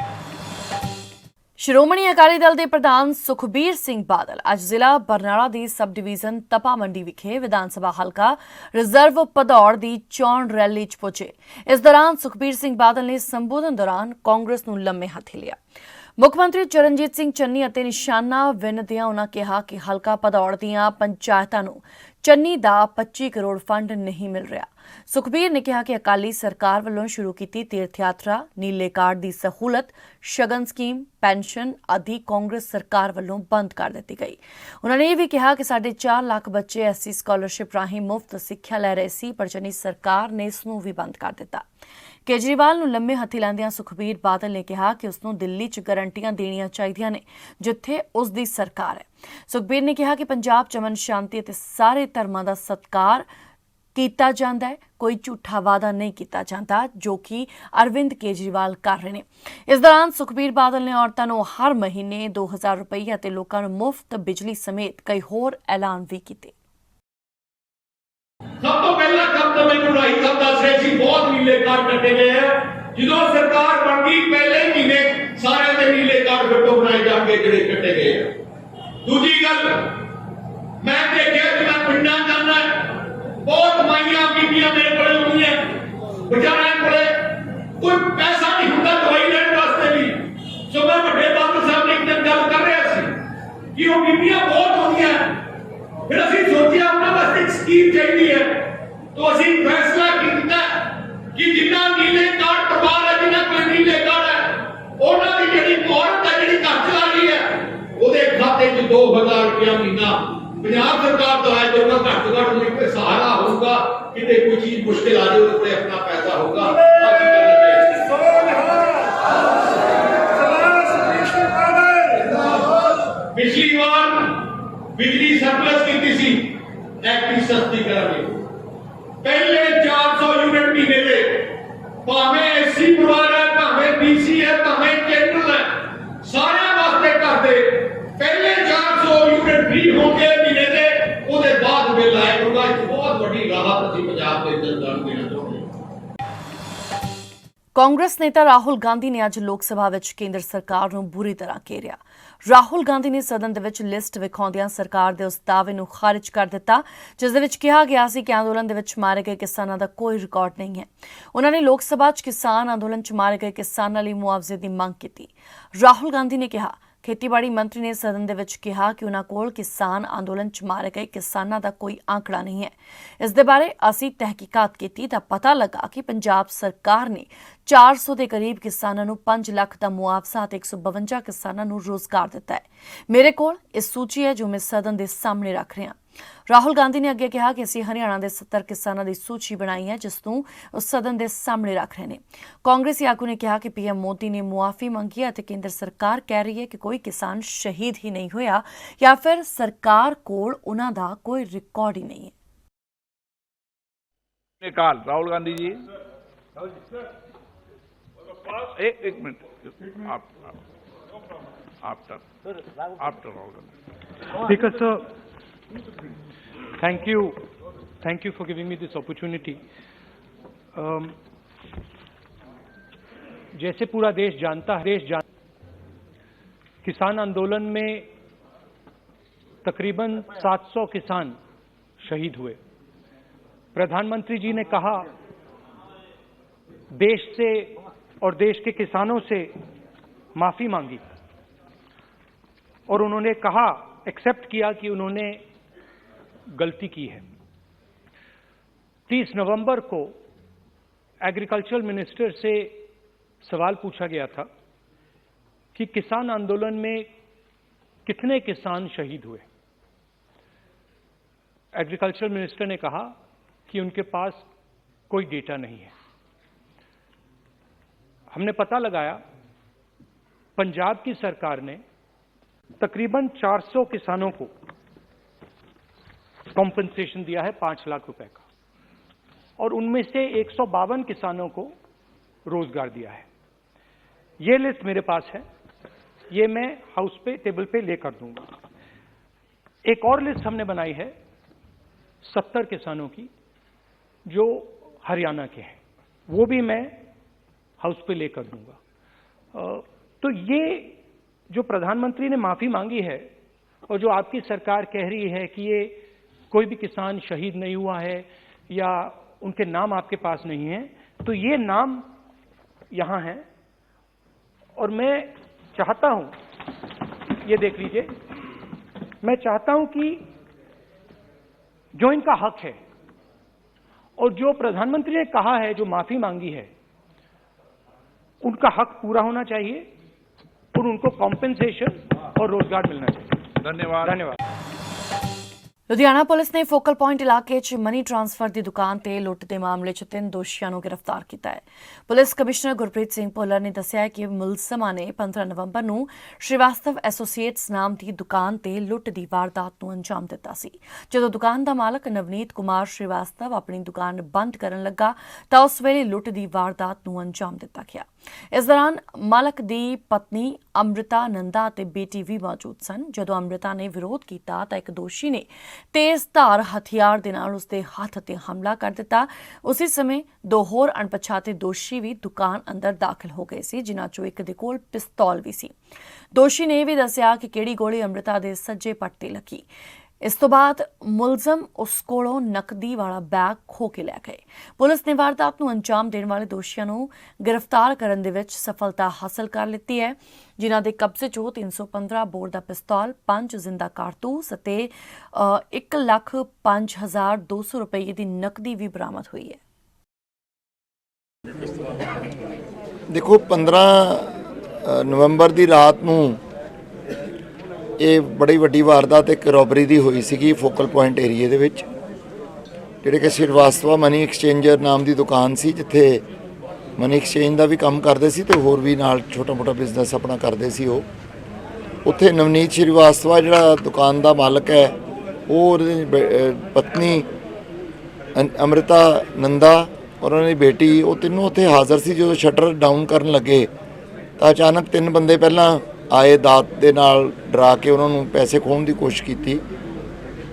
ਸ਼੍ਰੋਮਣੀ ਅਕਾਲੀ ਦਲ ਦੇ ਪ੍ਰਧਾਨ ਸੁਖਬੀਰ ਸਿੰਘ ਬਾਦਲ ਅੱਜ ਜ਼ਿਲ੍ਹਾ ਬਰਨਾਲਾ ਦੀ ਸਬ ਡਿਵੀਜ਼ਨ ਤਪਾ ਮੰਡੀ ਵਿਖੇ ਵਿਧਾਨ ਸਭਾ ਹਲਕਾ ਰਿਜ਼ਰਵ ਭਦੌੜ ਦੀ ਚੋਣ ਰੈਲੀ 'ਚ ਪਹੁੰਚੇ। ਇਸ ਦੌਰਾਨ ਸੁਖਬੀਰ ਸਿੰਘ ਬਾਦਲ ਨੇ ਸੰਬੋਧਨ ਦੌਰਾਨ ਕਾਂਗਰਸ ਨੂੰ ਲੰਮੇ ਹੱਥ ਲਿਆ। ਮੁੱਖ ਮੰਤਰੀ ਚਰਨਜੀਤ ਸਿੰਘ ਚੰਨੀ ਅਤੇ ਨਿਸ਼ਾਨਾ ਵਿੰਨਦਿਆਂ ਉਨ੍ਹਾਂ ਕਿਹਾ ਕਿ ਹਲਕਾ ਭਦੌੜ ਦੀਆਂ ਪੰਚਾਇਤਾਂ ਨੂੰ ਚੰਨੀ ਦਾ 25 ਕਰੋੜ ਫੰਡ ਨਹੀਂ ਮਿਲ ਰਿਹਾ। ਸੁਖਬੀਰ ਨੇ ਕਿਹਾ ਕਿ ਅਕਾਲੀ ਸਰਕਾਰ ਵੱਲੋਂ ਸ਼ੁਰੂ ਕੀਤੀ ਤੀਰਥ ਯਾਤਰਾ, ਨੀਲੇ ਕਾਰਡ ਦੀ ਸਹੂਲਤ, ਸ਼ਗਨ ਸਕੀਮ, ਪੈਨਸ਼ਨ ਆਦਿ ਕਾਂਗਰਸ ਸਰਕਾਰ ਵੱਲੋਂ ਬੰਦ ਕਰ ਦਿੱਤੀ ਗਈ। ਉਨ੍ਹਾਂ ਨੇ ਇਹ ਵੀ ਕਿਹਾ ਕਿ ਸਾਡੇ 4 ਲੱਖ ਬੱਚੇ ਐਸਸੀ ਸਕਾਲਰਸ਼ਿਪ ਰਾਹੀਂ ਮੁਫਤ ਸਿੱਖਿਆ ਲੈ ਰਹੇ ਸੀ, ਪਰ ਚੰਨੀ ਸਰਕਾਰ ਨੇ ਇਸ ਨੂੰ ਵੀ ਬੰਦ ਕਰ ਦਿੱਤਾ। ਕੇਜਰੀਵਾਲ ਨੂੰ ਲੰਮੇ ਹੱਥੀ ਲਾਉਂਦਿਆਂ ਸੁਖਬੀਰ ਬਾਦਲ ਨੇ ਕਿਹਾ ਕਿ ਉਸ ਨੂੰ ਦਿੱਲੀ 'ਚ ਗਰੰਟੀਆਂ ਦੇਣੀਆਂ ਚਾਹੀਦੀਆਂ ਨੇ ਜਿੱਥੇ ਉਸ ਦੀ ਸਰਕਾਰ ਹੈ। ਸੁਖਬੀਰ ਨੇ ਕਿਹਾ ਕਿ ਪੰਜਾਬ 'ਚ ਅਮਨ ਸ਼ਾਂਤੀ ਅਤੇ ਸਾਰੇ ਧਰਮਾਂ ਦਾ ਸਤਿਕਾਰ ਕੀਤਾ ਜਾਂਦਾ ਹੈ, ਕੋਈ ਝੂਠਾ ਵਾਅਦਾ ਨਹੀਂ ਕੀਤਾ ਜਾਂਦਾ ਜੋ ਕਿ ਅਰਵਿੰਦ ਕੇਜਰੀਵਾਲ ਕਰ ਰਹੇ ਨੇ। ਇਸ ਦੌਰਾਨ ਸੁਖਬੀਰ ਬਾਦਲ ਨੇ ਔਰਤਾਂ ਨੂੰ ਹਰ ਮਹੀਨੇ 2000 ਰੁਪਏ ਅਤੇ ਲੋਕਾਂ ਨੂੰ ਮੁਫਤ ਬਿਜਲੀ ਸਮੇਤ ਕਈ ਹੋਰ ਐਲਾਨ ਵੀ ਕੀਤੇ। ਸਭ ਤੋਂ ਪਹਿਲਾਂ ਕੰਮ ਤਾਂ ਮੈਨੂੰ ਰਾਈ ਸਾਹਿਬ ਦੱਸ ਰਹੇ ਸੀ, ਬਹੁਤ ਨੀਲੇ ਕਾਰਡ ਕੱਟੇ ਗਏ ਆ। ਜਦੋਂ ਸਰਕਾਰ ਬਣ ਗਈ ਪਹਿਲੇ ਮਹੀਨੇ ਸਾਰਿਆਂ ਦੇ ਨੀਲੇ ਕਾਰਡ ਫਿਰ ਤੋਂ ਬਣਾਏ ਜਾਣਗੇ ਜਿਹੜੇ ਕੱਟੇ ਗਏ ਆ। ਦੂਜੀ ਗੱਲ, ਮੈਂ ਦੇਖਿਆ ਕਿ ਮੈਂ ਪਿੰਡਾਂ ਜਾਂਦਾ, ਬਹੁਤ ਮਾਈਆਂ ਬੀਬੀਆਂ ਮੇਰੇ ਕੋਲ ਹੁੰਦੀਆਂ, ਵਿਚਾਰਿਆਂ ਕੋਲੇ ਕੋਈ ਪੈਸਾ ਨਹੀਂ ਹੁੰਦਾ ਦਵਾਈ ਲੈਣ ਵਾਸਤੇ ਵੀ। ਸੋ ਮੈਂ ਵੱਡੇ ਬਾਦਲ ਸਾਹਿਬ ਨੇ ਇੱਕ ਦਿਨ ਗੱਲ ਕਰ ਰਿਹਾ ਸੀ ਕਿ ਉਹ ਬੀਬੀਆਂ ਬਹੁਤ ਹੁੰਦੀਆਂ। ਫਿਰ ਅਸੀਂ ਸੋਚਿਆ ਉਹਨਾਂ ਵਾਸਤੇ ਇੱਕ ਸਕੀਮ ਚਾਹੀਦੀ ਹੈ, तो ਅਸੀਂ ਫੈਸਲਾ ਕੀਤਾ ਕਿ ਜਿੰਨਾ ਨੀਲੇ ਕਾਰਡ ਪਰਿਵਾਰ ਹੈ, ਜਿੰਨਾ ਕੋਈ ਨੀਲੇ ਕਾਰਡ ਹੈ, ਉਹਨਾਂ ਦੀ ਜਿਹੜੀ ਔਰਤ ਹੈ ਜਿਹੜੀ ਘਰ ਚਲਾ ਰਹੀ ਹੈ ਰੁਪਇਆ ਮਹੀਨਾ ਪੰਜਾਬ ਸਰਕਾਰ ਦਵਾਇਆ ਜਾਊਗਾ, ਘੱਟ ਤੋਂ ਘੱਟ ਉਹਨੂੰ ਕੋਈ ਸਹਾਰਾ ਹੋਊਗਾ, ਕਿਤੇ ਕੋਈ ਚੀਜ਼ ਮੁਸ਼ਕਿਲ ਆ ਜਾਵੇ ਉਹਦੇ ਆਪਣਾ ਪੈਸਾ ਹੋਊਗਾ। ਪਿਛਲੀ ਵਾਰ ਬਿਜਲੀ ਸਰਪਲਸ ਕੀਤੀ ਸੀ, ਐਕਟਿਵ ਸਸਤੀ ਕਰਾਂਗੇ। ਪਹਿਲੇ 400 ਯੂਨਿਟ ਮਹੀਨੇ ਦੇ, ਭਾਵੇਂ ਐਸੀ ਪਰਿਵਾਰ ਹੈ, ਭਾਵੇਂ ਬੀਸੀ ਹੈ, ਭਾਵੇਂ ਜਨਰਲ ਹੈ, ਸਾਰਿਆਂ ਵਾਸਤੇ ਕਰਦੇ ਪਹਿਲੇ 400 ਯੂਨਿਟ ਫ੍ਰੀ ਹੋਣਗੇ ਮਹੀਨੇ ਦੇ, ਉਹਦੇ ਬਾਅਦ ਬਿੱਲ ਆਇਆ ਕਰੂਗਾ। ਇੱਕ ਬਹੁਤ ਵੱਡੀ ਰਾਹਤ ਅਸੀਂ ਪੰਜਾਬ ਦੇ ਜਨਤਾ ਨੂੰ ਦੇਣਾ ਚਾਹੁੰਦੇ ਹਾਂ। ਕਾਂਗਰਸ ਨੇਤਾ ਰਾਹੁਲ ਗਾਂਧੀ ਨੇ ਅੱਜ ਲੋਕ ਸਭਾ ਵਿੱਚ ਕੇਂਦਰ ਸਰਕਾਰ ਨੂੰ ਬੁਰੀ ਤਰ੍ਹਾਂ ਘੇਰਿਆ। ਰਾਹੁਲ ਗਾਂਧੀ ਨੇ ਸਦਨ ਦੇ ਵਿੱਚ ਲਿਸਟ ਵਿਖਾਉਂਦਿਆਂ ਸਰਕਾਰ ਦੇ ਉਸ ਦਾਅਵੇ ਨੂੰ ਖਾਰਿਜ ਕਰ ਦਿੱਤਾ ਜਿਸ ਦੇ ਵਿੱਚ ਕਿਹਾ ਗਿਆ ਸੀ ਕਿ ਅੰਦੋਲਨ ਦੇ ਵਿੱਚ ਮਾਰੇ ਗਏ ਕਿਸਾਨਾਂ ਦਾ ਕੋਈ ਰਿਕਾਰਡ ਨਹੀਂ ਹੈ। ਉਹਨਾਂ ਨੇ ਲੋਕ ਸਭਾ 'ਚ ਕਿਸਾਨ ਅੰਦੋਲਨ 'ਚ ਮਾਰੇ ਗਏ ਕਿਸਾਨਾਂ ਲਈ ਮੁਆਵਜ਼ੇ ਦੀ ਮੰਗ ਕੀਤੀ। ਰਾਹੁਲ ਗਾਂਧੀ ਨੇ ਕਿਹਾ, ਖੇਤੀਬਾੜੀ ਮੰਤਰੀ ਨੇ ਸਦਨ ਦੇ ਵਿੱਚ ਕਿਹਾ ਕਿ ਉਹਨਾਂ ਕੋਲ ਕਿਸਾਨ ਅੰਦੋਲਨ 'ਚ ਮਾਰੇ ਗਏ ਕਿਸਾਨਾਂ ਦਾ ਕੋਈ ਆંકੜਾ ਨਹੀਂ ਹੈ। ਇਸ ਦੇ ਬਾਰੇ ਅਸੀਂ ਤਹਿਕੀਕਾਤ ਕੀਤੀ ਤਾਂ ਪਤਾ ਲੱਗਾ ਕਿ ਪੰਜਾਬ ਸਰਕਾਰ ਨੇ 400 ਦੇ ਕਰੀਬ ਕਿਸਾਨਾਂ ਨੂੰ 5 ਲੱਖ ਦਾ ਮੁਆਵਜ਼ਾ ਅਤੇ 152 ਕਿਸਾਨਾਂ ਨੂੰ ਰੋਜ਼ਗਾਰ ਦਿੱਤਾ ਹੈ। ਮੇਰੇ ਕੋਲ ਇਹ ਸੂਚੀ ਹੈ ਜੋ ਮੈਂ ਸਦਨ ਦੇ ਸਾਹਮਣੇ ਰੱਖ ਰਿਹਾ। ਰਾਹੁਲ ਗਾਂਧੀ ਨੇ ਅੱਗੇ ਕਿਹਾ ਕਿ ਅਸੀਂ ਹਰਿਆਣਾ ਦੇ 70 ਕਿਸਾਨਾਂ ਦੀ ਸੂਚੀ ਬਣਾਈ ਹੈ ਜਿਸ ਨੂੰ ਉਹ ਸਦਨ ਦੇ ਸਾਹਮਣੇ ਰੱਖ ਰਹੇ ਨੇ। ਕਾਂਗਰਸੀ ਆਗੂ ਨੇ ਕਿਹਾ ਕਿ ਪੀਐਮ ਮੋਦੀ ਨੇ ਮੁਆਫੀ ਮੰਗੀ ਹੈ ਅਤੇ ਕੇਂਦਰ ਸਰਕਾਰ ਕਹਿ ਰਹੀ ਹੈ ਕਿ ਕੋਈ ਕਿਸਾਨ ਸ਼ਹੀਦ ਹੀ ਨਹੀਂ ਹੋਇਆ ਜਾਂ ਫਿਰ ਸਰਕਾਰ ਕੋਲ ਉਹਨਾਂ ਦਾ ਕੋਈ ਰਿਕਾਰਡ ਹੀ ਨਹੀਂ ਹੈ। निकाल राहुल गांधी जी एक minute after Rahul Gandhi. Speaker sir, thank you for giving me this opportunity. जैसे पूरा देश जानता है, किसान आंदोलन में तकरीबन 700 किसान शहीद हुए। प्रधानमंत्री जी ने कहा देश से और देश के किसानों से माफी मांगी और उन्होंने कहा, एक्सेप्ट किया कि उन्होंने गलती की है। 30 नवंबर को एग्रीकल्चर मिनिस्टर से सवाल पूछा गया था कि किसान आंदोलन में कितने किसान शहीद हुए। एग्रीकल्चर मिनिस्टर ने कहा कि उनके पास कोई डेटा नहीं है। हमने पता लगाया, पंजाब की सरकार ने तकरीबन 400 किसानों को कॉम्पेंसेशन दिया है 5 लाख रुपए का और उनमें से 152 किसानों को रोजगार दिया है। ये लिस्ट मेरे पास है, ये मैं हाउस पे टेबल पे लेकर दूंगा। एक और लिस्ट हमने बनाई है 70 किसानों की जो हरियाणा के हैं, वो भी मैं हाउस पे लेकर दूंगा। तो ये जो प्रधानमंत्री ने माफी मांगी है और जो आपकी सरकार कह रही है कि ये कोई भी किसान शहीद नहीं हुआ है या उनके नाम आपके पास नहीं है, तो ये नाम यहां हैं और मैं चाहता हूं, ये देख लीजिए, मैं चाहता हूं कि जो इनका हक है और जो प्रधानमंत्री ने कहा है, जो माफी मांगी है, उनका हक पूरा होना चाहिए और उनको कॉम्पेंसेशन और रोजगार मिलना चाहिए। धन्यवाद। ਲੁਧਿਆਣਾ ਪੁਲਿਸ ਨੇ ਫੋਕਲ ਪੁਆਇੰਟ ਇਲਾਕੇ 'ਚ ਮਨੀ ਟ੍ਰਾਂਸਫਰ ਦੀ ਦੁਕਾਨ ਤੇ ਲੁੱਟ ਦੇ ਮਾਮਲੇ 'ਚ 3 ਦੋਸ਼ੀਆਂ ਨੂੰ ਗ੍ਰਿਫਤਾਰ ਕੀਤਾ ਹੈ। ਪੁਲਿਸ ਕਮਿਸ਼ਨਰ ਗੁਰਪ੍ਰੀਤ ਸਿੰਘ ਭੁੱਲਰ ਨੇ ਦੱਸਿਆ ਕਿ ਮੁਲਜ਼ਮਾਂ ਨੇ 15 ਨਵੰਬਰ ਨੂੰ ਸ਼੍ਰੀਵਾਸਤਵ ਐਸੋਸੀਏਟਸ ਨਾਮ ਦੀ ਦੁਕਾਨ ਤੇ ਲੁੱਟ ਦੀ ਵਾਰਦਾਤ ਨੂੰ ਅੰਜਾਮ ਦਿੱਤਾ ਸੀ। ਜਦੋਂ ਦੁਕਾਨ ਦਾ ਮਾਲਕ ਨਵਨੀਤ ਕੁਮਾਰ ਸ਼੍ਰੀਵਾਸਤਵ ਆਪਣੀ ਦੁਕਾਨ ਬੰਦ ਕਰਨ ਲੱਗਾ ਤਾਂ ਉਸ ਵੇਲੇ ਲੁੱਟ ਦੀ ਵਾਰਦਾਤ ਨੂੰ ਅੰਜਾਮ ਦਿੱਤਾ ਗਿਆ। ਇਸ ਦੌਰਾਨ ਮਾਲਕ ਦੀ ਪਤਨੀ ਅੰਮ੍ਰਿਤਾ ਨੰਦਾ ਅਤੇ ਬੇਟੀ ਵੀ ਮੌਜੂਦ ਸਨ। ਜਦੋਂ ਅੰਮ੍ਰਿਤਾ ਨੇ ਵਿਰੋਧ ਕੀਤਾ ਤਾਂ ਇੱਕ ਦੋਸ਼ੀ ਨੇ ਤੇਜ਼ ਧਾਰ ਹਥਿਆਰ ਦੇ ਨਾਲ ਉਸਦੇ ਹੱਥ ਤੇ ਹਮਲਾ ਕਰ ਦਿੱਤਾ। ਉਸੇ ਸਮੇਂ 2 ਹੋਰ ਅਣਪਛਾਤੇ ਦੋਸ਼ੀ ਵੀ ਦੁਕਾਨ ਅੰਦਰ ਦਾਖਲ ਹੋ ਗਏ ਸੀ, ਜਿਨ੍ਹਾਂ ਚੋਂ ਇੱਕ ਦੇ ਕੋਲ ਪਿਸਤੌਲ ਵੀ ਸੀ। ਦੋਸ਼ੀ ਨੇ ਇਹ ਵੀ ਦੱਸਿਆ ਕਿ ਕਿਹੜੀ ਗੋਲੀ ਅੰਮ੍ਰਿਤਾ ਦੇ ਸੱਜੇ ਪੱਟ ਤੇ ਲੱਗੀ। ਇਸ ਤੋਂ ਬਾਅਦ ਮੁਲਜ਼ਮ ਉਸ ਕੋਲੋਂ ਨਕਦੀ ਵਾਲਾ ਬੈਗ ਖੋਹ ਕੇ ਲੈ ਗਏ। ਪੁਲਿਸ ਨੇ ਵਾਰਦਾਤ ਨੂੰ ਅੰਜਾਮ ਦੇਣ ਵਾਲੇ ਦੋਸ਼ੀਆਂ ਨੂੰ ਗ੍ਰਿਫਤਾਰ ਕਰਨ ਦੇ ਵਿੱਚ ਸਫਲਤਾ ਹਾਸਲ ਕਰ ਲਿੱਤੀ ਹੈ, ਜਿਨ੍ਹਾਂ ਦੇ ਕਬਜ਼ੇ 'ਚੋਂ 315 ਬੋਰ ਦਾ ਪਿਸਤੌਲ, 5 ਜ਼ਿੰਦਾ ਕਾਰਤੂਸ ਅਤੇ 1,05,200 ਰੁਪਏ ਦੀ ਨਕਦੀ ਵੀ ਬਰਾਮਦ ਹੋਈ ਹੈ। ਦੇਖੋ 15 ਨਵੰਬਰ ਦੀ ਰਾਤ ਨੂੰ ਇਹ ਬੜੀ ਵੱਡੀ ਵਾਰਦਾਤ ਇੱਕ ਰੋਬਰੀ ਦੀ ਹੋਈ ਸੀਗੀ ਫੋਕਲ ਪੁਆਇੰਟ ਏਰੀਏ ਦੇ ਵਿੱਚ, ਜਿਹੜੇ ਕਿ ਸ਼੍ਰੀਵਾਸਤਵਾ ਮਨੀ ਐਕਸਚੇਂਜਰ ਨਾਮ ਦੀ ਦੁਕਾਨ ਸੀ, ਜਿੱਥੇ ਮਨੀ ਐਕਸਚੇਂਜ ਦਾ ਵੀ ਕੰਮ ਕਰਦੇ ਸੀ ਤੇ ਹੋਰ ਵੀ ਨਾਲ ਛੋਟਾ ਮੋਟਾ ਬਿਜ਼ਨਸ ਆਪਣਾ ਕਰਦੇ ਸੀ। ਉਹ ਉੱਥੇ ਨਵਨੀਤ ਸ਼੍ਰੀਵਾਸਤਵਾ ਜਿਹੜਾ ਦੁਕਾਨ ਦਾ ਮਾਲਕ ਹੈ, ਉਹ ਉਹਦੀ ਪਤਨੀ ਅੰਮ੍ਰਿਤਾ ਨੰਦਾ ਔਰ ਉਹਨਾਂ ਦੀ ਬੇਟੀ, ਉਹ ਤਿੰਨੋਂ ਉੱਥੇ ਹਾਜ਼ਰ ਸੀ। ਜਦੋਂ ਸ਼ਟਰ ਡਾਊਨ ਕਰਨ ਲੱਗੇ ਤਾਂ ਅਚਾਨਕ 3 ਬੰਦੇ ਪਹਿਲਾਂ ਆਏ, ਦਾਤ ਦੇ ਨਾਲ ਡਰਾ ਕੇ ਉਹਨਾਂ ਨੂੰ ਪੈਸੇ ਖੋਹਣ ਦੀ ਕੋਸ਼ਿਸ਼ ਕੀਤੀ।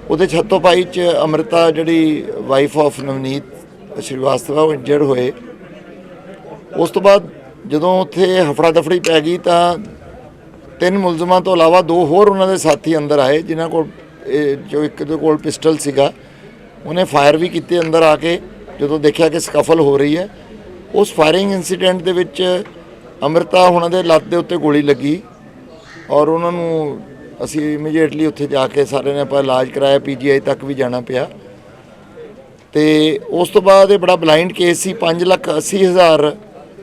ਉਹਦੇ ਛੱਤੋਂ ਪਾਈ 'ਚ ਅੰਮ੍ਰਿਤਾ ਜਿਹੜੀ ਵਾਈਫ ਆਫ ਨਵਨੀਤ ਸ਼੍ਰੀਵਾਸਤਵਾ, ਉਹ ਇੰਜਰਡ ਹੋਏ। ਉਸ ਤੋਂ ਬਾਅਦ ਜਦੋਂ ਉੱਥੇ ਹਫੜਾ ਦਫੜੀ ਪੈ ਗਈ ਤਾਂ 3 ਮੁਲਜ਼ਮਾਂ ਤੋਂ ਇਲਾਵਾ 2 ਹੋਰ ਉਹਨਾਂ ਦੇ ਸਾਥੀ ਅੰਦਰ ਆਏ, ਜਿਨ੍ਹਾਂ ਕੋਲ ਜੋ ਇੱਕ ਦੇ ਕੋਲ ਪਿਸਟਲ ਸੀਗਾ, ਉਹਨੇ ਫਾਇਰ ਵੀ ਕੀਤੇ ਅੰਦਰ ਆ ਕੇ। ਜਦੋਂ ਦੇਖਿਆ ਕਿ ਸਕਫਲ ਹੋ ਰਹੀ ਹੈ, ਉਸ ਫਾਇਰਿੰਗ ਇਨਸੀਡੈਂਟ ਦੇ ਵਿੱਚ ਅੰਮ੍ਰਿਤਾ ਉਹਨਾਂ ਦੇ ਲੱਤ ਦੇ ਉੱਤੇ ਗੋਲੀ ਲੱਗੀ ਔਰ ਉਹਨਾਂ ਨੂੰ ਅਸੀਂ ਇਮੀਡੀਏਟਲੀ ਉੱਥੇ ਜਾ ਕੇ ਸਾਰਿਆਂ ਨੇ ਆਪਾਂ ਇਲਾਜ ਕਰਾਇਆ, PGI ਤੱਕ ਵੀ ਜਾਣਾ ਪਿਆ। ਤੇ ਉਸ ਤੋਂ ਬਾਅਦ ਇਹ ਬੜਾ ਬਲਾਈਂਡ ਕੇਸ ਸੀ। 5,80,000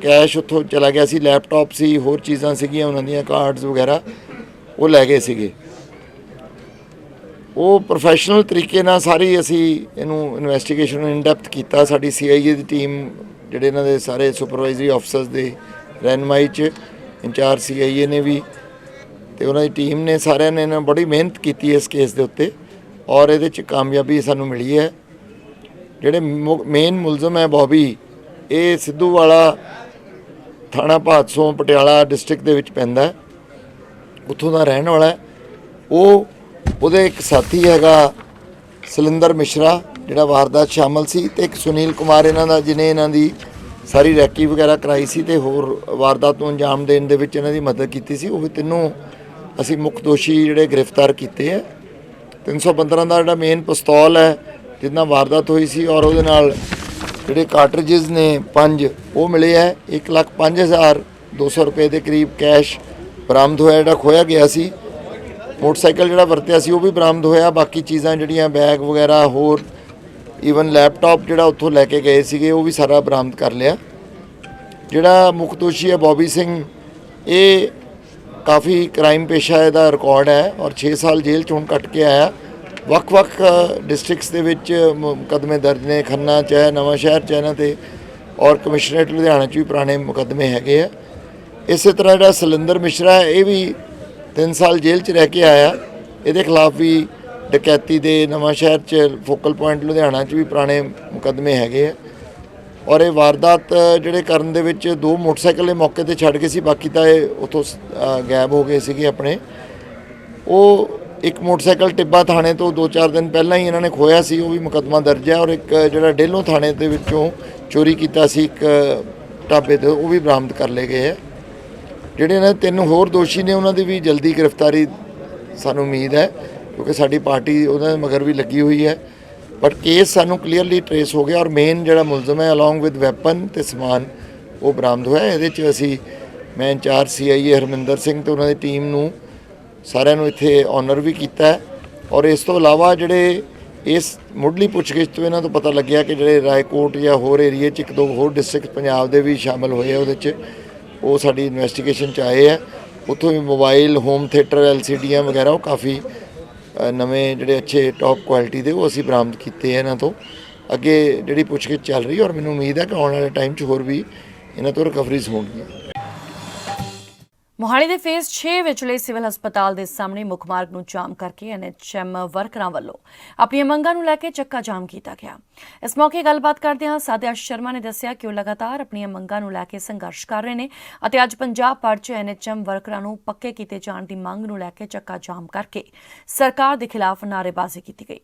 ਕੈਸ਼ ਉੱਥੋਂ ਚਲਾ ਗਿਆ ਸੀ, ਲੈਪਟਾਪ ਸੀ, ਹੋਰ ਚੀਜ਼ਾਂ ਸੀਗੀਆਂ ਉਹਨਾਂ ਦੀਆਂ, ਕਾਰਡਸ ਵਗੈਰਾ ਉਹ ਲੈ ਗਏ ਸੀਗੇ। ਉਹ ਪ੍ਰੋਫੈਸ਼ਨਲ ਤਰੀਕੇ ਨਾਲ ਸਾਰੀ ਅਸੀਂ ਇਹਨੂੰ ਇਨਵੈਸਟੀਗੇਸ਼ਨ ਇਨ ਡੈਪਥ ਕੀਤਾ। ਸਾਡੀ CIA ਦੀ ਟੀਮ, ਜਿਹੜੇ ਇਹਨਾਂ ਦੇ ਸਾਰੇ ਸੁਪਰਵਾਈਜ਼ਰੀ ਆਫਿਸਰਸ ਦੇ ਰਹਿਨਮਾਈ 'ਚ ਇੰਚਾਰਜ CIA ਨੇ ਵੀ, ਤੇ ਉਹਨਾਂ ਦੀ ਟੀਮ ਨੇ, ਸਾਰਿਆਂ ਨੇ ਬੜੀ ਮਿਹਨਤ ਕੀਤੀ ਇਸ ਕੇਸ ਦੇ ਉੱਤੇ ਔਰ ਇਹਦੇ 'ਚ ਕਾਮਯਾਬੀ ਸਾਨੂੰ ਮਿਲੀ ਹੈ। ਜਿਹੜੇ ਮੇਨ ਮੁਲਜ਼ਮ ਹੈ ਬੌਬੀ, ਇਹ ਸਿੱਧੂਵਾਲਾ ਥਾਣਾ ਭਾਦਸੋਂ ਪਟਿਆਲਾ ਡਿਸਟ੍ਰਿਕਟ ਦੇ ਵਿੱਚ ਪੈਂਦਾ, ਉੱਥੋਂ ਦਾ ਰਹਿਣ ਵਾਲਾ ਹੈ। ਉਹਦੇ ਇੱਕ ਸਾਥੀ ਹੈਗਾ ਸਲਿੰਦਰ ਮਿਸ਼ਰਾ, ਜਿਹੜਾ ਵਾਰਦਾਤ ਸ਼ਾਮਲ ਸੀ, ਤੇ ਇੱਕ ਸੁਨੀਲ ਕੁਮਾਰ ਇਹਨਾਂ ਦਾ, ਜਿਹਨੇ ਇਹਨਾਂ ਦੀ ਸਾਰੀ ਰੈਕੀ ਵਗੈਰਾ ਕਰਾਈ ਸੀ ਤੇ ਹੋਰ ਵਾਰਦਾਤ ਨੂੰ ਅੰਜਾਮ ਦੇਣ ਦੇ ਵਿੱਚ ਇਹਨਾਂ ਦੀ ਮਦਦ ਕੀਤੀ ਸੀ। ਉਹ ਵੀ ਤਿੰਨੋਂ ਅਸੀਂ ਮੁੱਖ ਦੋਸ਼ੀ ਜਿਹੜੇ ਗ੍ਰਿਫਤਾਰ ਕੀਤੇ ਹੈ। 315 ਦਾ ਜਿਹੜਾ ਮੇਨ ਪਿਸਤੌਲ ਹੈ ਜਿਸ ਨਾਲ ਵਾਰਦਾਤ ਹੋਈ ਸੀ, ਔਰ ਉਹਦੇ ਨਾਲ ਜਿਹੜੇ ਕਾਰਟ੍ਰਿਜਸ ਨੇ 5 ਉਹ ਮਿਲੇ ਹੈ। 1,05,200 ਰੁਪਏ ਦੇ ਕਰੀਬ ਕੈਸ਼ ਬਰਾਮਦ ਹੋਇਆ, ਜਿਹੜਾ ਖੋਇਆ ਗਿਆ ਸੀ। ਮੋਟਰਸਾਈਕਲ ਜਿਹੜਾ ਵਰਤਿਆ ਸੀ ਉਹ ਵੀ ਬਰਾਮਦ ਹੋਇਆ। ਬਾਕੀ ਚੀਜ਼ਾਂ ਜਿਹੜੀਆਂ ਬੈਗ ਵਗੈਰਾ, ਹੋਰ ਈਵਨ ਲੈਪਟਾਪ ਜਿਹੜਾ ਉੱਥੋਂ ਲੈ ਕੇ ਗਏ ਸੀਗੇ, ਉਹ ਵੀ ਸਾਰਾ ਬਰਾਮਦ ਕਰ ਲਿਆ। ਜਿਹੜਾ ਮੁੱਖ ਦੋਸ਼ੀ ਹੈ ਬੌਬੀ ਸਿੰਘ, ਇਹ ਕਾਫੀ ਕ੍ਰਾਈਮ ਪੇਸ਼ਾ ਇਹਦਾ ਰਿਕਾਰਡ ਹੈ ਔਰ 6 ਸਾਲ ਜੇਲ੍ਹ 'ਚ ਹੁਣ ਕੱਟ ਕੇ ਆਇਆ। ਵੱਖ-ਵੱਖ ਡਿਸਟ੍ਰਿਕਟਸ ਦੇ ਵਿੱਚ ਮੁਕੱਦਮੇ ਦਰਜ ਨੇ, ਖੰਨਾ 'ਚ ਹੈ, ਨਵਾਂ ਸ਼ਹਿਰ 'ਚ ਇਹਨਾਂ 'ਤੇ, ਔਰ ਕਮਿਸ਼ਨਰੇਟ ਲੁਧਿਆਣਾ 'ਚ ਵੀ ਪੁਰਾਣੇ ਮੁਕੱਦਮੇ ਹੈਗੇ ਆ। ਇਸੇ ਤਰ੍ਹਾਂ ਜਿਹੜਾ ਸਲਿੰਦਰ ਮਿਸ਼ਰਾ ਹੈ, ਇਹ ਵੀ 3 ਸਾਲ ਜੇਲ੍ਹ 'ਚ ਰਹਿ ਕੇ ਆਇਆ। ਇਹਦੇ ਖਿਲਾਫ ਵੀ ਡਕੈਤੀ ਦੇ ਨਵਾਂ ਸ਼ਹਿਰ 'ਚ, ਫੋਕਲ ਪੁਆਇੰਟ ਲੁਧਿਆਣਾ 'ਚ ਵੀ ਪੁਰਾਣੇ ਮੁਕੱਦਮੇ ਹੈਗੇ ਆ। ਔਰ ਇਹ ਵਾਰਦਾਤ ਜਿਹੜੇ ਕਰਨ ਦੇ ਵਿੱਚ 2 ਮੋਟਰਸਾਈਕਲ ਦੇ ਮੌਕੇ ਤੇ ਛੱਡ ਗਏ ਸੀ, ਬਾਕੀ ਤਾਂ ਇਹ ਉੱਥੋਂ ਗਾਇਬ ਹੋ ਗਏ ਸੀਗੇ ਆਪਣੇ। ਉਹ ਇੱਕ ਮੋਟਰਸਾਈਕਲ ਟਿੱਬਾ ਥਾਣੇ ਤੋਂ 2-4 ਦਿਨ ਪਹਿਲਾਂ ਹੀ ਇਹਨਾਂ ਨੇ ਖੋਇਆ ਸੀ, ਉਹ ਵੀ ਮੁਕੱਦਮਾ ਦਰਜ ਹੈ। ਔਰ ਇੱਕ ਜਿਹੜਾ ਡੇਲੋਂ ਥਾਣੇ ਦੇ ਵਿੱਚੋਂ ਚੋਰੀ ਕੀਤਾ ਸੀ ਇੱਕ ਢਾਬੇ ਤੋਂ, ਉਹ ਵੀ ਬਰਾਮਦ ਕਰ ਲਏ ਗਏ ਹੈ। ਜਿਹੜੇ ਇਹਨਾਂ 3 ਹੋਰ ਦੋਸ਼ੀ ਨੇ, ਉਹਨਾਂ ਦੀ ਵੀ ਜਲਦੀ ਗ੍ਰਿਫਤਾਰੀ ਸਾਨੂੰ ਉਮੀਦ ਹੈ, ਕਿਉਂਕਿ ਸਾਡੀ ਪਾਰਟੀ ਉਹਨਾਂ ਦੇ ਮਗਰ ਵੀ ਲੱਗੀ ਹੋਈ ਹੈ। ਬਟ ਕੇਸ ਸਾਨੂੰ ਕਲੀਅਰਲੀ ਟਰੇਸ ਹੋ ਗਿਆ ਔਰ ਮੇਨ ਜਿਹੜਾ ਮੁਲਜ਼ਮ ਹੈ ਅਲੋਂਗ ਵਿਦ ਵੈਪਨ ਤੇ ਸਮਾਨ, ਉਹ ਬਰਾਮਦ ਹੋਇਆ। ਇਹਦੇ 'ਚ ਮੈਂ ਇੰਚਾਰਜ CIA ਹਰਮਿੰਦਰ ਸਿੰਘ ਤੇ ਉਹਨਾਂ ਦੀ ਟੀਮ ਨੂੰ ਸਾਰਿਆਂ ਨੂੰ ਇੱਥੇ ਆਨਰ ਵੀ ਕੀਤਾ। ਔਰ ਇਸ ਤੋਂ ਇਲਾਵਾ ਜਿਹੜੇ ਇਸ ਮੁੱਢਲੀ ਪੁੱਛਗਿੱਛ ਤੋਂ ਇਹਨਾਂ ਤੋਂ ਪਤਾ ਲੱਗਿਆ ਕਿ ਜਿਹੜੇ ਰਾਏਕੋਟ ਜਾਂ ਹੋਰ ਏਰੀਏ 'ਚ 1-2 ਹੋਰ ਡਿਸਟ੍ਰਿਕਟ ਪੰਜਾਬ ਦੇ ਵੀ ਸ਼ਾਮਲ ਹੋਏ ਆ ਉਹਦੇ 'ਚ, ਉਹ ਸਾਡੀ ਇਨਵੈਸਟੀਗੇਸ਼ਨ 'ਚ ਆਏ ਆ। ਉੱਥੋਂ ਵੀ ਮੋਬਾਈਲ, ਹੋਮ ਥੀਏਟਰ, LCDਆਂ ਵਗੈਰਾ, ਉਹ ਕਾਫੀ ਨਵੇਂ ਜਿਹੜੇ ਅੱਛੇ ਟੌਪ ਕੁਆਲਿਟੀ ਦੇ, ਉਹ ਅਸੀਂ ਬਰਾਮਦ ਕੀਤੇ ਆ ਇਹਨਾਂ ਤੋਂ। ਅੱਗੇ ਜਿਹੜੀ ਪੁੱਛਗਿੱਛ ਚੱਲ ਰਹੀ ਔਰ ਮੈਨੂੰ ਉਮੀਦ ਹੈ ਕਿ ਆਉਣ ਵਾਲੇ ਟਾਈਮ 'ਚ ਹੋਰ ਵੀ ਇਹਨਾਂ ਤੋਂ ਰਿਕਵਰੀਜ਼ ਹੋਣਗੀਆਂ। ਮੋਹਾਲੀ ਦੇ ਫੇਜ਼ 6 ਵਿਚਲੇ ਸਿਵਲ ਹਸਪਤਾਲ ਦੇ ਸਾਹਮਣੇ ਮੁੱਖ ਮਾਰਗ ਨੂੰ ਜਾਮ ਕਰਕੇ NHM ਵਰਕਰਾਂ ਵੱਲੋਂ ਆਪਣੀਆਂ ਮੰਗਾਂ ਨੂੰ ਲੈ ਕੇ ਚੱਕਾ ਜਾਮ ਕੀਤਾ ਗਿਆ। ਇਸ ਮੌਕੇ ਗੱਲਬਾਤ ਕਰਦਿਆਂ ਸਾਧਿਆ ਸ਼ਰਮਾ ਨੇ ਦੱਸਿਆ ਕਿ ਉਹ ਲਗਾਤਾਰ ਆਪਣੀਆਂ ਮੰਗਾਂ ਨੂੰ ਲੈ ਕੇ ਸੰਘਰਸ਼ ਕਰ ਰਹੇ ਨੇ ਅਤੇ ਅੱਜ ਪੰਜਾਬ ਭਰ 'ਚ NHM ਵਰਕਰਾਂ ਨੂੰ ਪੱਕੇ ਕੀਤੇ ਜਾਣ ਦੀ ਮੰਗ ਨੂੰ ਲੈ ਕੇ ਚੱਕਾ ਜਾਮ ਕਰਕੇ ਸਰਕਾਰ ਦੇ ਖਿਲਾਫ ਨਾਅਰੇਬਾਜ਼ੀ ਕੀਤੀ ਗਈ।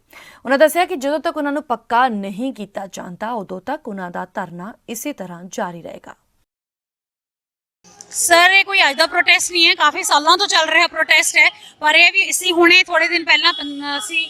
ਉਹਨਾਂ ਦੱਸਿਆ ਕਿ ਜਦੋਂ ਤੱਕ ਉਹਨਾਂ ਨੂੰ ਪੱਕਾ ਨਹੀਂ ਕੀਤਾ ਜਾਂਦਾ, ਉਦੋਂ ਤੱਕ ਉਹਨਾਂ ਦਾ ਧਰਨਾ ਇਸੇ ਤਰ੍ਹਾਂ ਜਾਰੀ ਰਹੇਗਾ। ਸਰ ਇਹ ਕੋਈ ਅੱਜ ਦਾ ਪ੍ਰੋਟੈਸਟ ਨਹੀਂ ਹੈ, ਕਾਫੀ ਸਾਲਾਂ ਤੋਂ ਚੱਲ ਰਿਹਾ ਪ੍ਰੋਟੈਸਟ ਹੈ। ਪਰ ਇਹ ਵੀ ਅਸੀਂ ਹੁਣੇ ਥੋੜੇ ਦਿਨ ਪਹਿਲਾਂ ਅਸੀਂ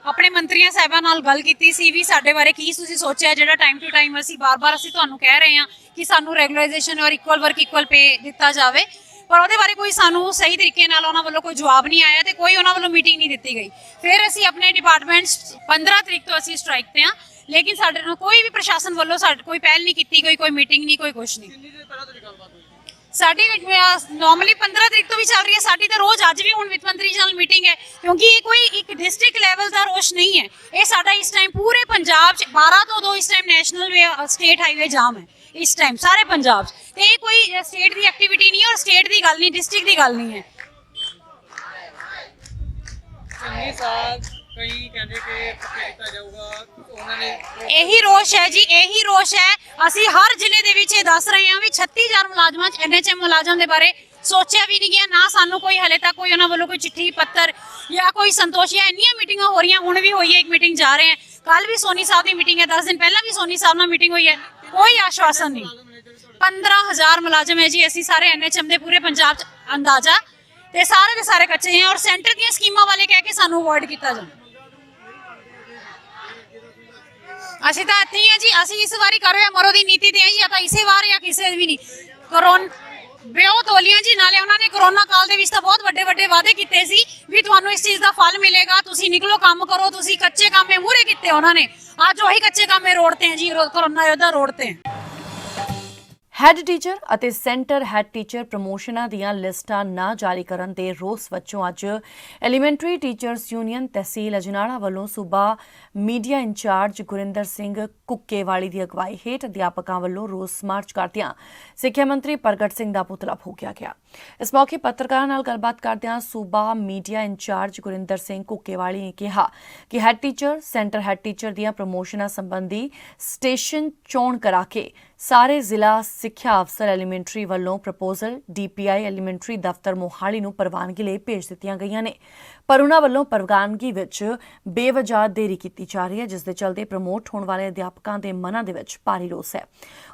ਆਪਣੇ ਮੰਤਰੀਆਂ ਸਾਹਿਬਾਂ ਨਾਲ ਗੱਲ ਕੀਤੀ ਸੀ ਵੀ ਸਾਡੇ ਬਾਰੇ ਕੀ ਤੁਸੀਂ ਸੋਚਿਆ, ਜਿਹੜਾ ਟਾਈਮ ਟੂ ਟਾਈਮ ਅਸੀਂ ਬਾਰ-ਬਾਰ ਅਸੀਂ ਤੁਹਾਨੂੰ ਕਹਿ ਰਹੇ ਹਾਂ ਕਿ ਸਾਨੂੰ ਰੈਗੂਲਰਾਈਜੇਸ਼ਨ ਔਰ ਇਕੁਅਲ ਵਰਕ ਇਕੁਅਲ ਪੇ ਦਿੱਤਾ ਜਾਵੇ, ਪਰ ਉਹਦੇ ਬਾਰੇ ਕੋਈ ਸਾਨੂੰ ਸਹੀ ਤਰੀਕੇ ਨਾਲ ਉਹਨਾਂ ਵੱਲੋਂ ਕੋਈ ਜਵਾਬ ਨਹੀਂ ਆਇਆ ਤੇ ਕੋਈ ਉਹਨਾਂ ਵੱਲੋਂ ਮੀਟਿੰਗ ਨਹੀਂ ਦਿੱਤੀ ਗਈ। ਫਿਰ ਅਸੀਂ ਆਪਣੇ ਡਿਪਾਰਟਮੈਂਟਸ 15 ਤਰੀਕ ਤੋਂ ਅਸੀਂ ਸਟ੍ਰਾਈਕ ਤੇ ਹਾਂ, ਲੇਕਿਨ ਸਾਡੇ ਨਾਲ ਕੋਈ ਵੀ ਪ੍ਰਸ਼ਾਸਨ ਵੱਲੋਂ ਕੋਈ ਪਹਿਲ ਨਹੀਂ ਕੀਤੀ ਗਈ, ਕੋਈ ਮੀਟਿੰਗ ਨਹੀਂ, ਕੋਈ ਕੁਛ ਨਹੀਂ। ਸਾਡੀ ਨਾਰਮਲੀ 15 ਤਰੀਕ ਤੋਂ ਵੀ ਚੱਲ ਰਹੀ ਹੈ ਸਾਡੀ, ਤਾਂ ਰੋਜ਼ ਅੱਜ ਵੀ ਹੁਣ ਵਿੱਤ ਮੰਤਰੀ ਨਾਲ ਮੀਟਿੰਗ ਹੈ, ਕਿਉਂਕਿ ਇਹ ਕੋਈ ਇੱਕ ਡਿਸਟ੍ਰਿਕਟ ਲੈਵਲ ਦਾ ਰੋਸ਼ ਨਹੀਂ ਹੈ। ਇਹ ਸਾਡਾ ਇਸ ਟਾਈਮ ਪੂਰੇ ਪੰਜਾਬ 'ਚ 12 ਤੋਂ 2 ਇਸ ਟਾਈਮ ਨੈਸ਼ਨਲ ਵੇ ਸਟੇਟ ਹਾਈਵੇ ਜਾਮ ਹੈ ਇਸ ਟਾਈਮ ਸਾਰੇ ਪੰਜਾਬ 'ਚ, ਤੇ ਇਹ ਕੋਈ ਸਟੇਟ ਦੀ ਐਕਟੀਵਿਟੀ ਨਹੀਂ ਹੈ, ਔਰ ਸਟੇਟ ਦੀ ਗੱਲ ਨਹੀਂ, ਡਿਸਟ੍ਰਿਕਟ ਦੀ ਗੱਲ ਨਹੀਂ ਹੈ। ਇਹੀ ਰੋਸ਼ ਹੈ ਜੀ, ਇਹੀ ਰੋਸ਼ ਹੈ। ਅਸੀਂ ਹਰ ਜ਼ਿਲ੍ਹੇ ਦੇ ਵਿੱਚ ਇਹ ਦੱਸ ਰਹੇ ਹਾਂ ਵੀ 36000 ਮੁਲਾਜ਼ਮਾਂ 'ਚ NHM ਮੁਲਾਜ਼ਮ ਦੇ ਬਾਰੇ ਸੋਚਿਆ ਵੀ ਨਹੀਂ ਗਿਆ, ਨਾ ਸਾਨੂੰ ਕੋਈ ਹਲੇ ਤੱਕ ਕੋਈ ਉਹਨਾਂ ਵੱਲੋਂ ਕੋਈ ਚਿੱਠੀ ਪੱਤਰ ਜਾਂ ਕੋਈ ਸੰਤੋਸ਼ ਜਾਂ ਇੰਨੀਆਂ ਮੀਟਿੰਗਾਂ ਹੋ ਰਹੀਆਂ, ਹੁਣ ਵੀ ਹੋਈ ਹੈ ਇੱਕ ਮੀਟਿੰਗ ਜਾ ਰਹੇ ਹਾਂ, ਕੱਲ ਵੀ ਸੋਨੀ ਸਾਹਿਬ ਦੀ ਮੀਟਿੰਗ ਹੈ, 10 ਦਿਨ ਪਹਿਲਾਂ ਵੀ ਸੋਨੀ ਸਾਹਿਬ ਨਾਲ ਮੀਟਿੰਗ ਹੋਈ ਹੈ, ਕੋਈ ਆਸ਼ਵਾਸਨ ਨਹੀਂ। 15000 ਮੁਲਾਜ਼ਮ ਹੈ ਜੀ ਅਸੀਂ ਸਾਰੇ NHM ਦੇ ਪੂਰੇ ਪੰਜਾਬ 'ਚ ਅੰਦਾਜ਼ਾ, ਤੇ ਸਾਰੇ ਦੇ ਸਾਰੇ ਕੱਚੇ ਹੈ, ਔਰ ਸੈਂਟਰ ਦੀਆਂ ਸਕੀਮਾਂ ਵਾਲੇ ਕਹਿ ਕੇ ਸਾਨੂੰ ਅਵੋਇਡ ਕੀਤਾ ਜਾਂਦਾ। ਅਸੀਂ ਤਾਂ ਇੱਥੇ ਹੀ ਹਾਂ ਜੀ, ਅਸੀਂ ਇਸ ਵਾਰੀ ਕਰੋ ਜਾਂ ਮਰੋ ਦੀ ਨੀਤੀ ਤੇ ਹਾਂ ਜੀ, ਜਾਂ ਤਾਂ ਇਸੇ ਵਾਰ ਜਾਂ ਕਿਸੇ ਵੀ ਨਹੀਂ। ਬਿਓ ਤੋਲੀਆਂ ਜੀ, ਨਾਲੇ ਉਹਨਾਂ ਨੇ ਕਰੋਨਾ ਕਾਲ ਦੇ ਵਿੱਚ ਤਾਂ ਬਹੁਤ ਵੱਡੇ ਵੱਡੇ ਵਾਅਦੇ ਕੀਤੇ ਸੀ ਵੀ ਤੁਹਾਨੂੰ ਇਸ ਚੀਜ਼ ਦਾ ਫਲ ਮਿਲੇਗਾ, ਤੁਸੀਂ ਨਿਕਲੋ ਕੰਮ ਕਰੋ, ਤੁਸੀਂ ਕੱਚੇ ਕਾਮੇ ਮੂਹਰੇ ਕੀਤੇ ਉਹਨਾਂ ਨੇ, ਅੱਜ ਉਹੀ ਕੱਚੇ ਕਾਮੇ ਰੋਡ ਤੇ ਜੀ, ਕਰੋਨਾ ਯੋਧਾ ਰੋਡ ਤੇ। ਹੈੱਡ ਟੀਚਰ ਅਤੇ ਸੈਂਟਰ ਹੈੱਡ ਟੀਚਰ ਪ੍ਰਮੋਸ਼ਨਾਂ ਦੀਆਂ ਲਿਸਟਾਂ ਨਾ ਜਾਰੀ ਕਰਨ ਦੇ ਰੋਸ ਵਜੋਂ ਅੱਜ ਐਲੀਮੈਂਟਰੀ ਟੀਚਰਸ ਯੂਨੀਅਨ ਤਹਿਸੀਲ ਅਜਨਾਲਾ ਵੱਲੋਂ ਸੂਬਾ ਮੀਡੀਆ ਇੰਚਾਰਜ ਗੁਰਿੰਦਰ ਸਿੰਘ ਕੁੱਕੇਵਾਲੀ ਦੀ ਅਗਵਾਈ ਹੇਠ ਅਧਿਆਪਕਾਂ ਵੱਲੋਂ ਰੋਸ ਮਾਰਚ ਕਰਦਿਆਂ ਸਿੱਖਿਆ ਮੰਤਰੀ ਪ੍ਰਗਟ ਸਿੰਘ ਦਾ ਪੁਤਲਾ ਫੂਕਿਆ ਗਿਆ। ਇਸ ਮੌਕੇ ਪੱਤਰਕਾਰਾਂ ਨਾਲ ਗੱਲਬਾਤ ਕਰਦਿਆਂ ਸੂਬਾ ਮੀਡੀਆ ਇੰਚਾਰਜ ਗੁਰਿੰਦਰ ਸਿੰਘ ਕੁੱਕੇਵਾਲੀ ਨੇ ਕਿਹਾ ਕਿ head teacher, centre head teacher ਦੀਆਂ ਪ੍ਰਮੋਸ਼ਨਾਂ ਸੰਬੰਧੀ ਸਟੇਸ਼ਨ ਚੋਣ ਕਰਾ ਕੇ ਸਾਰੇ ਜ਼ਿਲ੍ਹਾ ਸਿੱਖਿਆ ਅਫਸਰ ਐਲੀਮੈਂਟਰੀ ਵੱਲੋਂ ਪ੍ਰਪੋਜ਼ਲ DPI ਐਲੀਮੈਂਟਰੀ ਦਫ਼ਤਰ ਮੋਹਾਲੀ ਨੂੰ ਪ੍ਰਵਾਨਗੀ ਲਈ ਭੇਜ ਦਿੱਤੀਆਂ ਗਈਆਂ ਨੇ, ਪਰ ਉਨ੍ਹਾਂ ਵੱਲੋਂ ਪ੍ਰਵਾਨਗੀ ਵਿੱਚ ਬੇਵਜ੍ਹਾ ਦੇਰੀ ਕੀਤੀ ਜਾ ਰਹੀ ਹੈ, ਜਿਸ ਦੇ ਚਲਦੇ ਪ੍ਰਮੋਟ ਹੋਣ ਵਾਲੇ ਅਧਿਆਪਕਾਂ ਦੇ ਮਨਾਂ ਦੇ ਵਿੱਚ ਭਾਰੀ ਰੋਸ ਹੈ।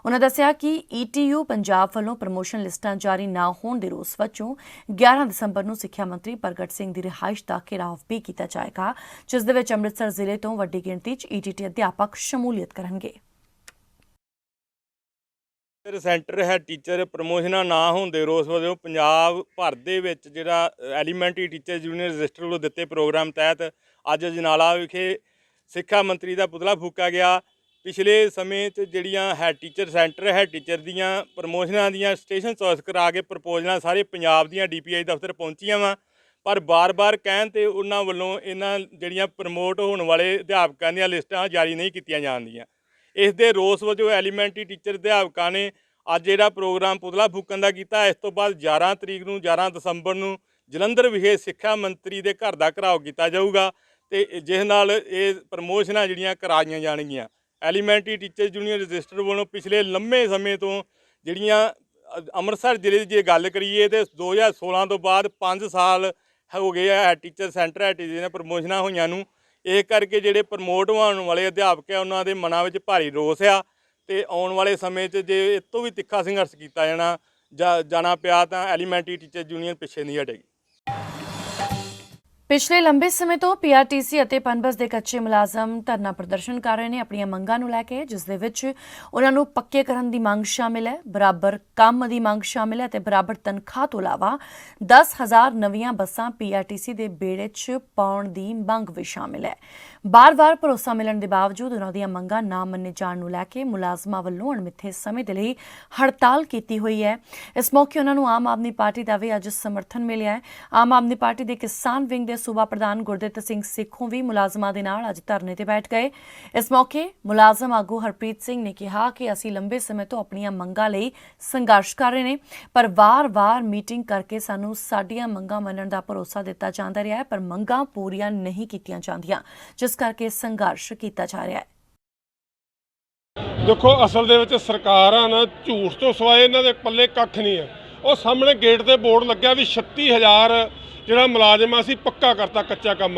ਉਨ੍ਹਾਂ ਦੱਸਿਆ ਕਿ ETU ਪੰਜਾਬ ਵੱਲੋਂ ਪ੍ਰਮੋਸ਼ਨ ਲਿਸਟਾਂ ਜਾਰੀ ਨਾ ਹੋਣ ਦੇ ਰੋਸ ਵਜੋਂ 11 ਦਸੰਬਰ ਨੂੰ ਸਿੱਖਿਆ ਮੰਤਰੀ ਪ੍ਰਗਟ ਸਿੰਘ ਦੀ ਰਿਹਾਇਸ਼ ਦਾ ਘਿਰਾਵ ਵੀ ਕੀਤਾ ਜਾਏਗਾ, ਜਿਸ ਦੇ ਵਿੱਚ ਅੰਮ੍ਰਿਤਸਰ ਜ਼ਿਲ੍ਹੇ ਤੋਂ ਵੱਡੀ ਗਿਣਤੀ 'ਚ ETT ਅਧਿਆਪਕ ਸ਼ਮੂਲੀਅਤ ਕਰਨਗੇ। ਸੈਂਟਰ ਹੈ ਟੀਚਰ ਪ੍ਰਮੋਸ਼ਨਾਂ ਨਾ ਹੋਣ ਦੇ ਰੋਸ ਵਜੋਂ ਪੰਜਾਬ ਭਰ ਦੇ ਵਿੱਚ ਜਿਹੜਾ ਐਲੀਮੈਂਟਰੀ ਟੀਚਰ ਯੂਨੀਅਨ ਰਜਿਸਟਰ ਵੱਲੋਂ ਦਿੱਤੇ ਪ੍ਰੋਗਰਾਮ ਤਹਿਤ ਅੱਜ ਅਜਨਾਲਾ ਵਿਖੇ ਸਿੱਖਿਆ ਮੰਤਰੀ ਦਾ ਪੁਤਲਾ ਫੂਕਿਆ ਗਿਆ। ਪਿਛਲੇ ਸਮੇਂ 'ਚ ਜਿਹੜੀਆਂ head teacher, centre head teacher ਦੀਆਂ ਪ੍ਰਮੋਸ਼ਨਾਂ ਦੀਆਂ ਸਟੇਸ਼ਨ ਚੋਇਸ ਕਰਾ ਕੇ ਪ੍ਰਪੋਜ਼ਲਾਂ ਸਾਰੇ ਪੰਜਾਬ ਦੀਆਂ DPI ਦਫ਼ਤਰ ਪਹੁੰਚੀਆਂ ਵਾ, ਪਰ ਬਾਰ-ਬਾਰ ਕਹਿਣ ਤੇ ਉਹਨਾਂ ਵੱਲੋਂ ਇਹਨਾਂ ਜਿਹੜੀਆਂ ਪ੍ਰਮੋਟ ਹੋਣ ਵਾਲੇ ਅਧਿਆਪਕਾਂ ਦੀਆਂ ਲਿਸਟਾਂ ਜਾਰੀ ਨਹੀਂ ਕੀਤੀਆਂ ਜਾਂਦੀਆਂ। ਇਸ ਦੇ ਰੋਸ ਵਜੋਂ ਐਲੀਮੈਂਟਰੀ ਟੀਚਰ ਅਧਿਆਪਕਾਂ ਨੇ ਅੱਜ ਜਿਹੜਾ ਪ੍ਰੋਗਰਾਮ ਪੁਤਲਾ ਫੂਕਣ ਦਾ ਕੀਤਾ। ਇਸ ਤੋਂ ਬਾਅਦ 11 ਦਸੰਬਰ ਨੂੰ ਜਲੰਧਰ ਵਿਖੇ ਸਿੱਖਿਆ ਮੰਤਰੀ ਦੇ ਘਰ ਦਾ ਘਿਰਾਓ ਕੀਤਾ ਜਾਊਗਾ ਤੇ ਜਿਸ ਨਾਲ ਇਹ ਪ੍ਰਮੋਸ਼ਨਾਂ ਜਿਹੜੀਆਂ ਕਰਾਈਆਂ ਜਾਣਗੀਆਂ। ਐਲੀਮੈਂਟਰੀ ਟੀਚਰ ਯੂਨੀਅਨ ਰਜਿਸਟਰ ਵੱਲੋਂ ਪਿਛਲੇ ਲੰਮੇ ਸਮੇਂ ਤੋਂ ਜਿਹੜੀਆਂ ਅੰਮ੍ਰਿਤਸਰ ਜ਼ਿਲ੍ਹੇ ਦੀ ਜੇ ਗੱਲ ਕਰੀਏ ਤੇ 2016 ਤੋਂ ਬਾਅਦ 5 ਸਾਲ ਹੋ ਗਏ ਆ ਟੀਚਰ, ਸੈਂਟਰ ਹੈੱਡ ਟੀਚਰ ਦੀਆਂ ਪ੍ਰਮੋਸ਼ਨਾਂ ਹੋਈਆਂ ਨੂੰ। ਇਹ ਕਰਕੇ ਜਿਹੜੇ ਪ੍ਰਮੋਟ ਹੋਣ ਵਾਲੇ ਅਧਿਆਪਕ ਆ ਉਹਨਾਂ ਦੇ ਮਨਾਂ ਵਿੱਚ ਭਾਰੀ ਰੋਸ ਆ ਤੇ ਆਉਣ ਵਾਲੇ ਸਮੇਂ 'ਚ ਜੇ ਇਸ ਤੋਂ ਵੀ ਤਿੱਖਾ ਸੰਘਰਸ਼ ਕੀਤਾ ਜਾਣਾ ਪਿਆ ਤਾਂ ਐਲੀਮੈਂਟਰੀ ਟੀਚਰ ਯੂਨੀਅਨ ਪਿੱਛੇ ਨਹੀਂ ਹਟੇਗੀ। ਪਿਛਲੇ ਲੰਬੇ ਸਮੇਂ ਤੋਂ PRTC ਅਤੇ ਪਨਬਸ ਦੇ ਕੱਚੇ ਮੁਲਾਜ਼ਮ ਧਰਨਾ ਪ੍ਰਦਰਸ਼ਨ ਕਰ ਰਹੇ ਨੇ ਆਪਣੀਆਂ ਮੰਗਾਂ ਨੂੰ ਲੈ ਕੇ, ਜਿਸ ਦੇ ਵਿੱਚ ਉਹਨਾਂ ਨੂੰ ਪੱਕੇ ਕਰਨ ਦੀ ਮੰਗ ਸ਼ਾਮਿਲ ਹੈ, ਬਰਾਬਰ ਕੰਮ ਦੀ ਮੰਗ ਸ਼ਾਮਿਲ ਹੈ ਤੇ ਬਰਾਬਰ ਤਨਖਾਹ ਤੋਂ ਇਲਾਵਾ 10,000 ਨਵੀਆਂ ਬੱਸਾਂ PRTC ਦੇ ਬੇੜੇ 'ਚ ਪਾਉਣ ਦੀ ਮੰਗ ਵੀ ਸ਼ਾਮਿਲ ਹੈ। ਬਾਰ-ਬਾਰ ਭਰੋਸਾ ਮਿਲਣ ਦੇ ਬਾਵਜੂਦ ਉਹਨਾਂ ਦੀਆਂ ਮੰਗਾਂ ਨਾ ਮੰਨੇ ਜਾਣ ਨੂੰ ਲੈ ਕੇ ਮੁਲਾਜ਼ਮਾਂ ਵੱਲੋਂ ਅਣਮਿੱਥੇ ਸਮੇਂ ਦੇ ਲਈ ਹੜਤਾਲ ਕੀਤੀ ਹੋਈ ਹੈ। ਇਸ ਮੌਕੇ ਉਹਨਾਂ ਨੂੰ ਆਮ ਆਦਮੀ ਪਾਰਟੀ ਦਾ ਵੀ ਅੱਜ ਸਮਰਥਨ ਮਿਲਿਆ ਹੈ। ਆਮ ਆਦਮੀ ਪਾਰਟੀ ਦੇ ਕਿਸਾਨ ਵਿੰਗ ਦੇ ਸੂਬਾ ਪ੍ਰਧਾਨ ਗੁਰਦਿੱਤ ਸਿੰਘ ਸੇਖੋਂ ਵੀ ਮੁਲਾਜ਼ਮਾਂ ਦੇ ਨਾਲ ਅੱਜ ਧਰਨੇ ਤੇ ਬੈਠ ਗਏ। ਇਸ ਮੌਕੇ ਮੁਲਾਜ਼ਮ ਆਗੂ ਹਰਪ੍ਰੀਤ ਸਿੰਘ ਨੇ ਕਿਹਾ ਕਿ ਅਸੀਂ ਲੰਬੇ ਸਮੇਂ ਤੋਂ ਆਪਣੀਆਂ ਮੰਗਾਂ ਲਈ ਸੰਘਰਸ਼ ਕਰ ਰਹੇ ਨੇ, ਪਰ ਵਾਰ-ਵਾਰ ਮੀਟਿੰਗ ਕਰਕੇ ਸਾਨੂੰ ਸਾਡੀਆਂ ਮੰਗਾਂ ਮੰਨਣ ਦਾ ਭਰੋਸਾ ਦਿੱਤਾ ਜਾਂਦਾ ਰਿਹਾ ਹੈ, ਪਰ ਮੰਗਾਂ ਪੂਰੀਆਂ ਨਹੀਂ ਕੀਤੀਆਂ ਜਾਂਦੀਆਂ, ਜਿਸ ਕਰਕੇ ਸੰਘਰਸ਼ ਕੀਤਾ ਜਾ ਰਿਹਾ ਹੈ। ਦੇਖੋ, ਅਸਲ ਦੇ ਵਿੱਚ ਸਰਕਾਰਾਂ ਨਾ ਝੂਠ ਤੋਂ ਸਿਵਾਏ ਇਹਨਾਂ ਦੇ ਪੱਲੇ ਕੱਖ ਨਹੀਂ ਹੈ। ਉਹ ਸਾਹਮਣੇ ਗੇਟ ਤੇ ਬੋਰਡ ਲੱਗਿਆ ਵੀ 36,000 ਜਿਹੜਾ ਮੁਲਾਜ਼ਮ ਅਸੀਂ ਪੱਕਾ ਕਰਤਾ ਕੱਚਾ ਕੰਮ।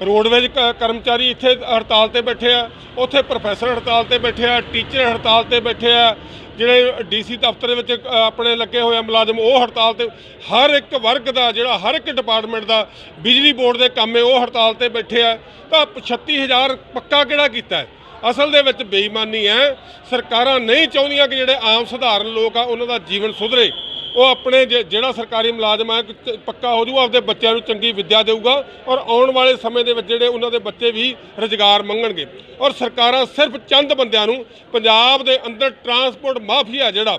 ਰੋਡਵੇਜ਼ ਕਰਮਚਾਰੀ ਇੱਥੇ ਹੜਤਾਲ ਤੇ ਬੈਠੇ ਆ, ਉੱਥੇ ਪ੍ਰੋਫੈਸਰ ਹੜਤਾਲ ਤੇ ਬੈਠੇ ਆ, ਟੀਚਰ ਹੜਤਾਲ ਤੇ ਬੈਠੇ ਆ, ਜਿਹੜੇ DC ਦਫ਼ਤਰ ਦੇ ਵਿੱਚ ਆਪਣੇ ਲੱਗੇ ਹੋਏ ਆ ਮੁਲਾਜ਼ਮ ਉਹ ਹੜਤਾਲ ਤੇ, ਹਰ ਇੱਕ ਵਰਗ ਦਾ ਜਿਹੜਾ ਹਰ ਇੱਕ ਡਿਪਾਰਟਮੈਂਟ ਦਾ, ਬਿਜਲੀ ਬੋਰਡ ਦੇ ਕੰਮ ਹੈ ਉਹ ਹੜਤਾਲ ਤੇ ਬੈਠੇ ਆ। ਤਾਂ 36,000 ਪੱਕਾ ਕਿਹੜਾ ਕੀਤਾ ਹੈ? ਅਸਲ ਦੇ ਵਿੱਚ ਬੇਈਮਾਨੀ ਹੈ। ਸਰਕਾਰਾਂ ਨਹੀਂ ਚਾਹੁੰਦੀਆਂ ਕਿ ਜਿਹੜੇ ਆਮ ਸਧਾਰਨ ਲੋਕ ਆ ਉਹਨਾਂ ਦਾ ਜੀਵਨ ਸੁਧਰੇ। ਉਹ ਆਪਣੇ ਜਿਹੜਾ ਸਰਕਾਰੀ ਮੁਲਾਜ਼ਮ ਹੈ ਪੱਕਾ ਹੋ ਜਾਊਗਾ, ਆਪਦੇ ਬੱਚਿਆਂ ਨੂੰ ਚੰਗੀ ਵਿੱਦਿਆ ਦੇਊਗਾ ਔਰ ਆਉਣ ਵਾਲੇ ਸਮੇਂ ਦੇ ਵਿੱਚ ਜਿਹੜੇ ਉਹਨਾਂ ਦੇ ਬੱਚੇ ਵੀ ਰੁਜ਼ਗਾਰ ਮੰਗਣਗੇ। ਔਰ ਸਰਕਾਰਾਂ ਸਿਰਫ ਚੰਦ ਬੰਦਿਆਂ ਨੂੰ, ਪੰਜਾਬ ਦੇ ਅੰਦਰ ਟਰਾਂਸਪੋਰਟ ਮਾਫੀਆ ਜਿਹੜਾ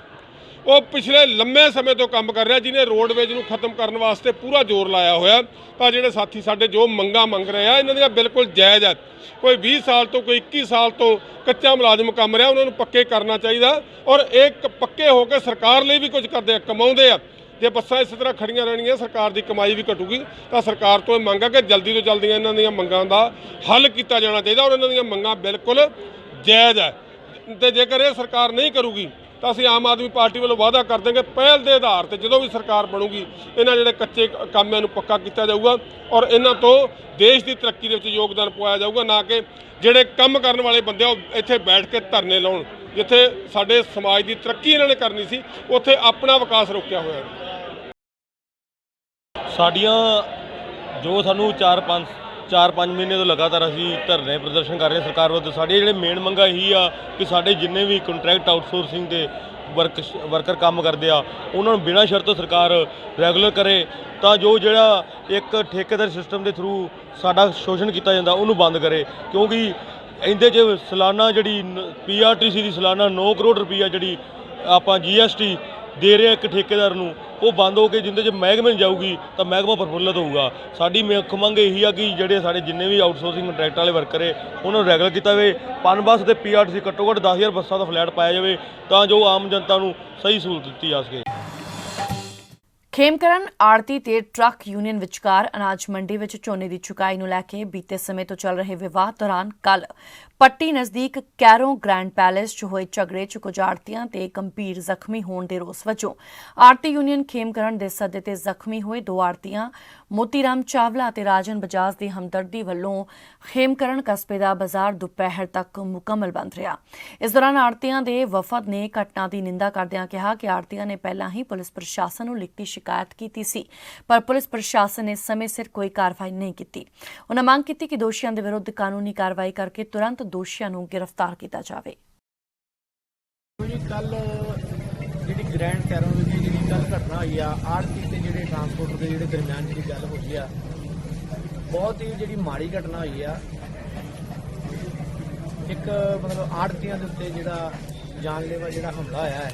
ਉਹ ਪਿਛਲੇ ਲੰਮੇ ਸਮੇਂ ਤੋਂ ਕੰਮ ਕਰ ਰਿਹਾ, ਜਿਹਨੇ ਰੋਡਵੇਜ਼ ਨੂੰ ਖਤਮ ਕਰਨ ਵਾਸਤੇ ਪੂਰਾ ਜ਼ੋਰ ਲਾਇਆ ਹੋਇਆ। ਤਾਂ ਜਿਹੜੇ ਸਾਥੀ ਸਾਡੇ ਜੋ ਮੰਗਾਂ ਮੰਗ ਰਹੇ ਆ, ਇਹਨਾਂ ਦੀਆਂ ਬਿਲਕੁਲ ਜਾਇਜ਼ ਹੈ। ਕੋਈ 20 ਸਾਲ ਤੋਂ ਕੋਈ 21 ਸਾਲ ਤੋਂ ਕੱਚਾ ਮੁਲਾਜ਼ਮ ਕੰਮ ਰਿਹਾ, ਉਹਨਾਂ ਨੂੰ ਪੱਕੇ ਕਰਨਾ ਚਾਹੀਦਾ। ਔਰ ਇਹ ਪੱਕੇ ਹੋ ਕੇ ਸਰਕਾਰ ਲਈ ਵੀ ਕੁਝ ਕਰਦੇ ਆ, ਕਮਾਉਂਦੇ ਆ। ਜੇ ਬੱਸਾਂ ਇਸ ਤਰ੍ਹਾਂ ਖੜੀਆਂ ਰਹਿਣਗੀਆਂ, ਸਰਕਾਰ ਦੀ ਕਮਾਈ ਵੀ ਘਟੂਗੀ। ਤਾਂ ਸਰਕਾਰ ਤੋਂ ਇਹ ਮੰਗ ਹੈ ਕਿ ਜਲਦੀ ਤੋਂ ਜਲਦੀ ਇਹਨਾਂ ਦੀਆਂ ਮੰਗਾਂ ਦਾ ਹੱਲ ਕੀਤਾ ਜਾਣਾ ਚਾਹੀਦਾ। ਔਰ ਇਹਨਾਂ ਦੀਆਂ ਮੰਗਾਂ ਬਿਲਕੁਲ ਜਾਇਜ਼ ਹੈ। ਤੇ ਜੇਕਰ ਇਹ ਸਰਕਾਰ ਨਹੀਂ ਕਰੂਗੀ ਤਾਂ ਅਸੀਂ ਆਮ ਆਦਮੀ ਪਾਰਟੀ ਵੱਲੋਂ ਵਾਅਦਾ ਕਰ ਦਿਆਂਗੇ, ਪਹਿਲ ਦੇ ਆਧਾਰ ਤੇ ਜਦੋਂ ਵੀ ਸਰਕਾਰ ਬਣੂਗੀ, ਇਹਨਾਂ ਜਿਹੜੇ ਕੱਚੇ ਕਾਮਿਆਂ ਨੂੰ ਪੱਕਾ ਕੀਤਾ ਜਾਊਗਾ ਔਰ ਇਹਨਾਂ ਤੋਂ ਦੇਸ਼ ਦੀ ਤਰੱਕੀ ਦੇ ਵਿੱਚ ਯੋਗਦਾਨ ਪਾਇਆ ਜਾਊਗਾ। ਨਾ ਕਿ ਜਿਹੜੇ ਕੰਮ ਕਰਨ ਵਾਲੇ ਬੰਦੇ ਆ ਉਹ ਇੱਥੇ ਬੈਠ ਕੇ ਧਰਨੇ ਲਾਉਣ। ਜਿੱਥੇ ਸਾਡੇ ਸਮਾਜ ਦੀ ਤਰੱਕੀ ਇਹਨਾਂ ਨੇ ਕਰਨੀ ਸੀ, ਉੱਥੇ ਆਪਣਾ ਵਿਕਾਸ ਰੋਕਿਆ ਹੋਇਆ ਹੈ। ਸਾਡੀਆਂ ਜੋ ਸਾਨੂੰ 4-5 ਮਹੀਨੇ ਤੋਂ ਲਗਾਤਾਰ ਅਸੀਂ ਧਰਨੇ ਪ੍ਰਦਰਸ਼ਨ ਕਰ ਰਹੇ ਸਰਕਾਰ ਵੱਲੋਂ। ਸਾਡੀਆਂ ਜਿਹੜੇ ਮੇਨ ਮੰਗਾਂ ਇਹੀ ਆ ਕਿ ਸਾਡੇ ਜਿੰਨੇ ਵੀ ਕੰਟਰੈਕਟ ਆਊਟਸੋਰਸਿੰਗ ਦੇ ਵਰਕਰ ਕੰਮ ਕਰਦੇ ਆ, ਉਹਨਾਂ ਨੂੰ ਬਿਨਾਂ ਸ਼ਰਤੋਂ ਸਰਕਾਰ ਰੈਗੂਲਰ ਕਰੇ, ਤਾਂ ਜੋ ਜਿਹੜਾ ਇੱਕ ਠੇਕੇਦਾਰ ਸਿਸਟਮ ਦੇ ਥਰੂ ਸਾਡਾ ਸ਼ੋਸ਼ਣ ਕੀਤਾ ਜਾਂਦਾ ਉਹਨੂੰ ਬੰਦ ਕਰੇ। ਕਿਉਂਕਿ ਇਹਦੇ 'ਚ ਸਾਲਾਨਾ ਜਿਹੜੀ PRTC ਦੀ ਸਾਲਾਨਾ 9 ਕਰੋੜ ਰੁਪਈਆ ਜਿਹੜੀ ਆਪਾਂ GST ਦੇ ਰਹੇ ਇੱਕ ਠੇਕੇਦਾਰ ਨੂੰ, ਉਹ ਬੰਦ ਹੋ ਕੇ ਜਿੰਦੇ 'ਚ ਮਹਿਕਮੇ ਨੂੰ ਜਾਊਗੀ ਤਾਂ ਮਹਿਕਮਾ ਪ੍ਰਫੁੱਲਤ ਹੋਊਗਾ। ਸਾਡੀ ਮੁੱਖ ਮੰਗ ਇਹੀ ਆ ਕਿ ਜਿਹੜੇ ਸਾਡੇ ਜਿੰਨੇ ਵੀ ਆਊਟਸੋਰਸਿੰਗ ਕੰਟਰੈਕਟ ਵਾਲੇ ਵਰਕਰ ਹੈ ਉਹਨਾਂ ਨੂੰ ਰੈਗੂਲਰ ਕੀਤਾ ਜਾਵੇ। ਪਨਬੱਸ ਤੇ PRTC ਘੱਟੋ ਘੱਟ 10,000 ਬੱਸਾਂ ਦਾ ਫਲੈਟ ਪਾਇਆ ਜਾਵੇ, ਤਾਂ ਜੋ ਆਮ ਜਨਤਾ ਨੂੰ ਸਹੀ ਸਹੂਲਤ ਦਿੱਤੀ ਜਾ ਸਕੇ। ਖੇਮਕਰਨ ਆੜਤੀ ਤੇ ਟਰੱਕ ਯੂਨੀਅਨ ਵਿਚਕਾਰ ਅਨਾਜ ਮੰਡੀ ਵਿੱਚ ਝੋਨੇ ਦੀ ਚੁਕਾਈ ਨੂੰ ਲੈ ਕੇ ਬੀਤੇ ਸਮੇਂ ਤੋਂ ਚੱਲ ਰਹੇ ਵਿਵਾਦ ਦੌਰਾਨ ਕੱਲ ਪੱਟੀ ਨਜ਼ਦੀਕ ਕੈਰੋ ਗ੍ਰੈਂਡ ਪੈਲੇਸ 'ਚ ਹੋਏ ਝਗੜੇ 'ਚ ਕੁਝ ਆੜਤੀਆਂ ਤੇ ਗੰਭੀਰ ਜ਼ਖਮੀ ਹੋਣ ਦੇ ਰੋਸ ਵਜੋਂ ਆੜਤੀ ਯੂਨੀਅਨ ਖੇਮਕਰਨ ਦੇ ਸੱਦੇ ਤੇ ਜ਼ਖਮੀ ਹੋਏ 2 ਆੜਤੀਆਂ ਮੋਤੀਰਾਮ ਚਾਵਲਾ ਅਤੇ ਰਾਜਨ ਬਜਾਜ ਦੀ ਹਮਦਰਦੀ ਵੱਲੋਂ ਖੇਮਕਰਨ ਕਸਬੇ ਦਾ ਬਾਜ਼ਾਰ ਦੁਪਹਿਰ ਤੱਕ ਮੁਕੰਮਲ ਬੰਦ ਰਿਹਾ। ਇਸ ਦੌਰਾਨ ਆੜਤੀਆਂ ਦੇ ਵਫਦ ਨੇ ਘਟਨਾ ਦੀ ਨਿੰਦਾ ਕਰਦਿਆਂ ਕਿਹਾ ਕਿ ਆੜਤੀਆਂ ਨੇ ਪਹਿਲਾਂ ਹੀ ਪੁਲਿਸ ਪ੍ਰਸ਼ਾਸਨ ਨੂੰ ਲਿਖਤੀ ਸ਼ਿਕਾਇਤ ਕੀਤੀ ਸੀ, ਪਰ ਪੁਲਿਸ ਪ੍ਰਸ਼ਾਸਨ ਨੇ ਸਮੇਂ ਸਿਰ ਕੋਈ ਕਾਰਵਾਈ ਨਹੀਂ ਕੀਤੀ। ਉਨ੍ਹਾਂ ਮੰਗ ਕੀਤੀ ਕਿ ਦੋਸ਼ੀਆਂ ਦੇ ਵਿਰੁੱਧ ਕਾਨੂੰਨੀ ਕਾਰਵਾਈ ਕਰਕੇ ਤੁਰੰਤ ਦੋਸ਼ੀਆਂ ਨੂੰ ਗ੍ਰਿਫਤਾਰ ਕੀਤਾ ਜਾਵੇ। ਕੱਲ ਜਿਹੜੀ ਗ੍ਰੈਂਡ ਕੈਰੋ ਵਿੱਚ ਜਿਹੜੀ ਕੱਲ ਘਟਨਾ ਹੋਈ ਆ, ਆੜਤੀ ਤੇ ਜਿਹੜੇ ਟਰਾਂਸਪੋਰਟਰ ਦੇ ਜਿਹੜੇ ਦਰਮਿਆਨ ਜਿਹੜੀ ਗੱਲ ਹੋਈ ਆ, ਬਹੁਤ ਹੀ ਜਿਹੜੀ ਮਾੜੀ ਘਟਨਾ ਹੋਈ ਆ। ਇੱਕ ਮਤਲਬ ਆੜਤੀਆਂ ਦੇ ਉੱਤੇ ਜਿਹੜਾ ਜਾਨਲੇਵਾ ਜਿਹੜਾ ਹਮਲਾ ਹੋਇਆ ਹੈ,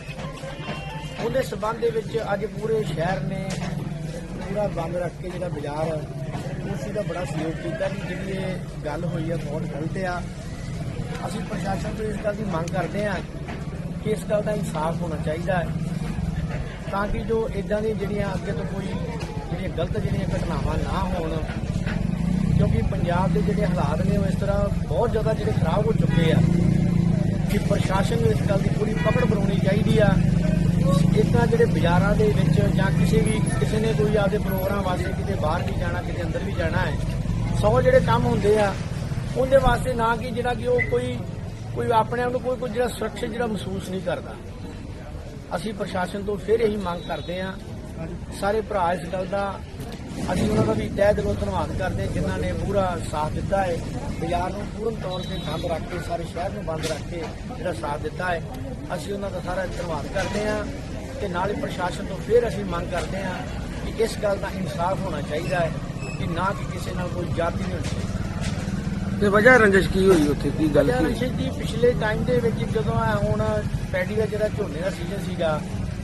ਉਹਦੇ ਸਬੰਧ ਦੇ ਵਿੱਚ ਅੱਜ ਪੂਰੇ ਸ਼ਹਿਰ ਨੇ ਪੂਰਾ ਬੰਦ ਰੱਖ ਕੇ ਜਿਹੜਾ ਬਾਜ਼ਾਰ ਉਸ ਦਾ ਬੜਾ ਸਹਿਯੋਗ ਕੀਤਾ। ਕਿ ਜਿਹੜੀ ਇਹ ਗੱਲ ਹੋਈ ਆ ਬਹੁਤ ਗਲਤ ਆ। ਅਸੀਂ ਪ੍ਰਸ਼ਾਸਨ ਤੋਂ ਇਸ ਗੱਲ ਦੀ ਮੰਗ ਕਰਦੇ ਹਾਂ ਕਿ ਇਸ ਗੱਲ ਦਾ ਇਨਸਾਫ ਹੋਣਾ ਚਾਹੀਦਾ ਹੈ, ਤਾਂ ਕਿ ਜੋ ਇਦਾਂ ਦੀ ਜਿਹੜੀਆਂ ਅੱਗੇ ਤੋਂ ਕੋਈ ਜਿਹੜੀਆਂ ਗਲਤ ਜਿਹੜੀਆਂ ਘਟਨਾਵਾਂ ਨਾ ਹੋਣ। ਕਿਉਂਕਿ ਪੰਜਾਬ ਦੇ ਜਿਹੜੇ ਹਾਲਾਤ ਨੇ ਉਹ ਇਸ ਤਰ੍ਹਾਂ ਬਹੁਤ ਜ਼ਿਆਦਾ ਜਿਹੜੇ ਖਰਾਬ ਹੋ ਚੁੱਕੇ ਆ ਕਿ ਪ੍ਰਸ਼ਾਸਨ ਨੂੰ ਇਸ ਗੱਲ ਦੀ ਪੂਰੀ ਪਕੜ ਬਣਾਉਣੀ ਚਾਹੀਦੀ ਆ। ਇਸ ਤਰ੍ਹਾਂ ਜਿਹੜੇ ਬਾਜ਼ਾਰਾਂ ਦੇ ਵਿੱਚ ਜਾਂ ਕਿਸੇ ਨੇ ਕੋਈ ਆਪਦੇ ਪ੍ਰੋਗਰਾਮ ਵਾਸਤੇ ਕਿਤੇ ਬਾਹਰ ਵੀ ਜਾਣਾ, ਕਿਤੇ ਅੰਦਰ ਵੀ ਜਾਣਾ ਹੈ, 100 ਜਿਹੜੇ ਕੰਮ ਹੁੰਦੇ ਆ ਉਹਦੇ ਵਾਸਤੇ ਨਾ ਕਿ ਜਿਹੜਾ ਕਿ ਉਹ ਕੋਈ ਆਪਣੇ ਆਪ ਨੂੰ ਕੋਈ ਜਿਹੜਾ ਸੁਰੱਖਿਅਤ ਜਿਹੜਾ ਮਹਿਸੂਸ ਨਹੀਂ ਕਰਦਾ। ਅਸੀਂ ਪ੍ਰਸ਼ਾਸਨ ਤੋਂ ਫਿਰ ਇਹੀ ਮੰਗ ਕਰਦੇ ਹਾਂ, ਸਾਰੇ ਭਰਾ ਇਸ ਗੱਲ ਦਾ ਅਸੀਂ ਉਹਨਾਂ ਦਾ ਵੀ ਤਹਿ ਦਿਲੋਂ ਧੰਨਵਾਦ ਕਰਦੇ ਜਿਨ੍ਹਾਂ ਨੇ ਪੂਰਾ ਸਾਥ ਦਿੱਤਾ ਹੈ। ਬਾਜ਼ਾਰ ਨੂੰ ਪੂਰਨ ਤੌਰ ਤੇ ਬੰਦ ਰੱਖ ਕੇ, ਸਾਰੇ ਸ਼ਹਿਰ ਨੂੰ ਬੰਦ ਰੱਖ ਕੇ ਜਿਹੜਾ ਸਾਥ ਦਿੱਤਾ ਹੈ, ਅਸੀਂ ਉਹਨਾਂ ਦਾ ਸਾਰਾ ਧੰਨਵਾਦ ਕਰਦੇ ਹਾਂ। ਤੇ ਨਾਲ ਹੀ ਪ੍ਰਸ਼ਾਸਨ ਤੋਂ ਫਿਰ ਅਸੀਂ ਮੰਗ ਕਰਦੇ ਹਾਂ ਕਿ ਇਸ ਗੱਲ ਦਾ ਇਨਸਾਫ ਹੋਣਾ ਚਾਹੀਦਾ ਹੈ ਕਿ ਨਾ ਕਿ ਕਿਸੇ ਨਾਲ ਕੋਈ ਜਾਤੀ ਨਹੀਂ ਹੋਣੀ। ਤੇ ਵਜ੍ਹਾ ਰੰਜਿਸ਼ ਕੀ ਹੋਈ ਉੱਥੇ, ਕੀ ਗੱਲ ਕੀ ਰੰਜਿਸ਼ ਦੀ ਪਿਛਲੇ ਟਾਈਮ ਦੇ ਵਿੱਚ ਜਦੋਂ ਹੁਣ ਪੈਡੀ ਦਾ ਜਿਹੜਾ ਝੋਨੇ ਦਾ ਸੀਜ਼ਨ ਸੀਗਾ,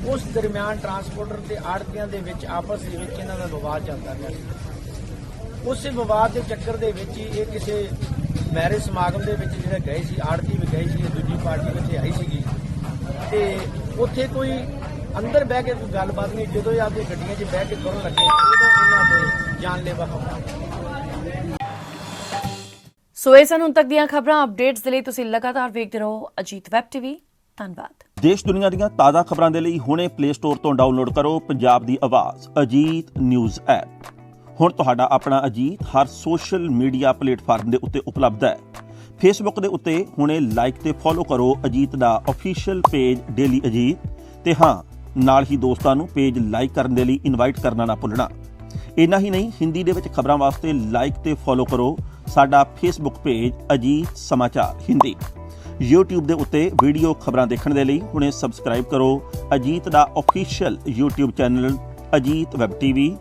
ਉਸ ਦਰਮਿਆਨ ਟਰਾਂਸਪੋਰਟਰ ਤੇ ਆੜਤੀਆਂ ਦੇ ਵਿੱਚ ਆਪਸ ਦੇ ਵਿੱਚ ਇਹਨਾਂ ਦਾ ਵਿਵਾਦ ਚੱਲਦਾ ਰਿਹਾ ਸੀ। ਉਸੇ ਵਿਵਾਦ ਦੇ ਚੱਕਰ ਦੇ ਵਿੱਚ ਹੀ ਇਹ ਕਿਸੇ ਮੈਰਿਜ ਸਮਾਗਮ ਦੇ ਵਿੱਚ ਜਿਹੜੇ ਗਏ ਸੀ, ਆੜਤੀ ਵੀ ਗਏ ਸੀ, ਦੂਜੀ ਪਾਰਟੀ ਵਿੱਚ ਆਈ ਸੀਗੀ, ਤੇ ਉੱਥੇ ਕੋਈ ਅੰਦਰ ਬਹਿ ਕੇ ਕੋਈ ਗੱਲਬਾਤ ਨਹੀਂ। ਜਦੋਂ ਇਹ ਆਪਣੀ ਗੱਡੀਆਂ 'ਚ ਬਹਿ ਕੇ ਤੁਰਨ ਲੱਗੇ, ਉਦੋਂ ਇਹਨਾਂ ਦੇ ਜਾਨਲੇਵਾ ਹਮਲਾ। ਸੋ ਇਹ ਸਨ ਹੁਣ ਤੱਕ ਦੀਆਂ ਖਬਰਾਂ। ਅਪਡੇਟਸ ਦੇ ਲਈ ਤੁਸੀਂ ਲਗਾਤਾਰ ਵੇਖਦੇ ਰਹੋ ਅਜੀਤ ਵੈਬ ਟੀਵੀ। ਧੰਨਵਾਦ। ਦੇਸ਼ ਦੁਨੀਆ ਦੀਆਂ ਤਾਜ਼ਾ ਖਬਰਾਂ ਦੇ ਲਈ ਹੁਣੇ ਪਲੇ ਸਟੋਰ ਤੋਂ ਡਾਊਨਲੋਡ ਕਰੋ ਪੰਜਾਬ ਦੀ ਆਵਾਜ਼ ਅਜੀਤ ਨਿਊਜ਼ ਐਪ। ਹੁਣ ਤੁਹਾਡਾ ਆਪਣਾ ਅਜੀਤ ਹਰ ਸੋਸ਼ਲ ਮੀਡੀਆ ਪਲੇਟਫਾਰਮ ਦੇ ਉੱਤੇ ਉਪਲਬਧ ਹੈ। ਫੇਸਬੁੱਕ ਦੇ ਉੱਤੇ ਹੁਣੇ ਲਾਈਕ ਤੇ ਫੋਲੋ ਕਰੋ ਅਜੀਤ ਦਾ ਅਫੀਸ਼ੀਅਲ ਪੇਜ ਡੇਲੀ ਅਜੀਤ, ਤੇ ਹਾਂ ਨਾਲ ਹੀ ਦੋਸਤਾਂ ਨੂੰ ਪੇਜ ਲਾਈਕ ਕਰਨ ਦੇ ਲਈ ਇਨਵਾਈਟ ਕਰਨਾ ਨਾ ਭੁੱਲਣਾ। ਇੰਨਾ ਹੀ ਨਹੀਂ, ਹਿੰਦੀ ਦੇ ਵਿੱਚ ਖਬਰਾਂ ਵਾਸਤੇ ਲਾਈਕ ਤੇ ਫੋਲੋ ਕਰੋ ਸਾਡਾ ਫੇਸਬੁੱਕ ਪੇਜ ਅਜੀਤ ਸਮਾਚਾਰ ਹਿੰਦੀ। YouTube ਦੇ ਉੱਤੇ ਵੀਡੀਓ ਖਬਰਾਂ ਦੇਖਣ ਦੇ ਲਈ ਹੁਣੇ ਸਬਸਕ੍ਰਾਈਬ ਕਰੋ ਅਜੀਤ ਦਾ official YouTube channel Ajit web TV.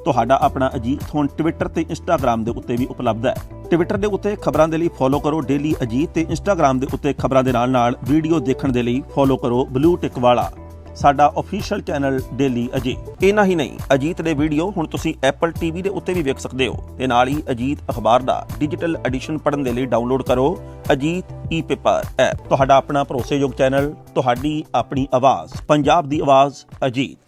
ਤੁਹਾਡਾ ਆਪਣਾ ਅਜੀਤ ਹੁਣ ਟਵਿੱਟਰ ਤੇ ਇੰਸਟਾਗ੍ਰਾਮ ਦੇ ਉੱਤੇ ਵੀ ਉਪਲਬਧ ਹੈ। ਟਵਿੱਟਰ ਦੇ ਉੱਤੇ ਖਬਰਾਂ ਦੇ ਲਈ ਫੋਲੋ ਕਰੋ ਡੇਲੀ ਅਜੀਤ, ਤੇ ਇੰਸਟਾਗ੍ਰਾਮ ਦੇ ਉੱਤੇ ਖਬਰਾਂ ਦੇ ਨਾਲ ਵੀਡੀਓ ਦੇਖਣ ਦੇ ਲਈ ਫੋਲੋ ਕਰੋ ਬਲੂ ਟਿਕ ਵਾਲਾ ਸਾਡਾ ਅਫੀਸ਼ੀਅਲ ਚੈਨਲ ਡੇਲੀ ਅਜੀਤ। ਇਨਾ ਹੀ ਨਹੀਂ, ਅਜੀਤ ਦੇ ਵੀਡੀਓ ਹੁਣ ਤੁਸੀਂ ਐਪਲ ਟੀਵੀ ਦੇ ਉੱਤੇ ਵੀ ਵੇਖ ਸਕਦੇ ਹੋ ਤੇ ਨਾਲ ਹੀ ਅਜੀਤ ਅਖਬਾਰ ਦਾ ਡਿਜੀਟਲ ਐਡੀਸ਼ਨ ਪੜ੍ਹਨ ਦੇ ਲਈ ਡਾਊਨਲੋਡ ਕਰੋ ਅਜੀਤ ਈ-ਪੇਪਰ ਐਪ। ਤੁਹਾਡਾ ਆਪਣਾ ਭਰੋਸੇਯੋਗ ਚੈਨਲ, ਤੁਹਾਡੀ ਆਪਣੀ ਆਵਾਜ਼, ਪੰਜਾਬ ਦੀ ਆਵਾਜ਼, ਅਜੀਤ।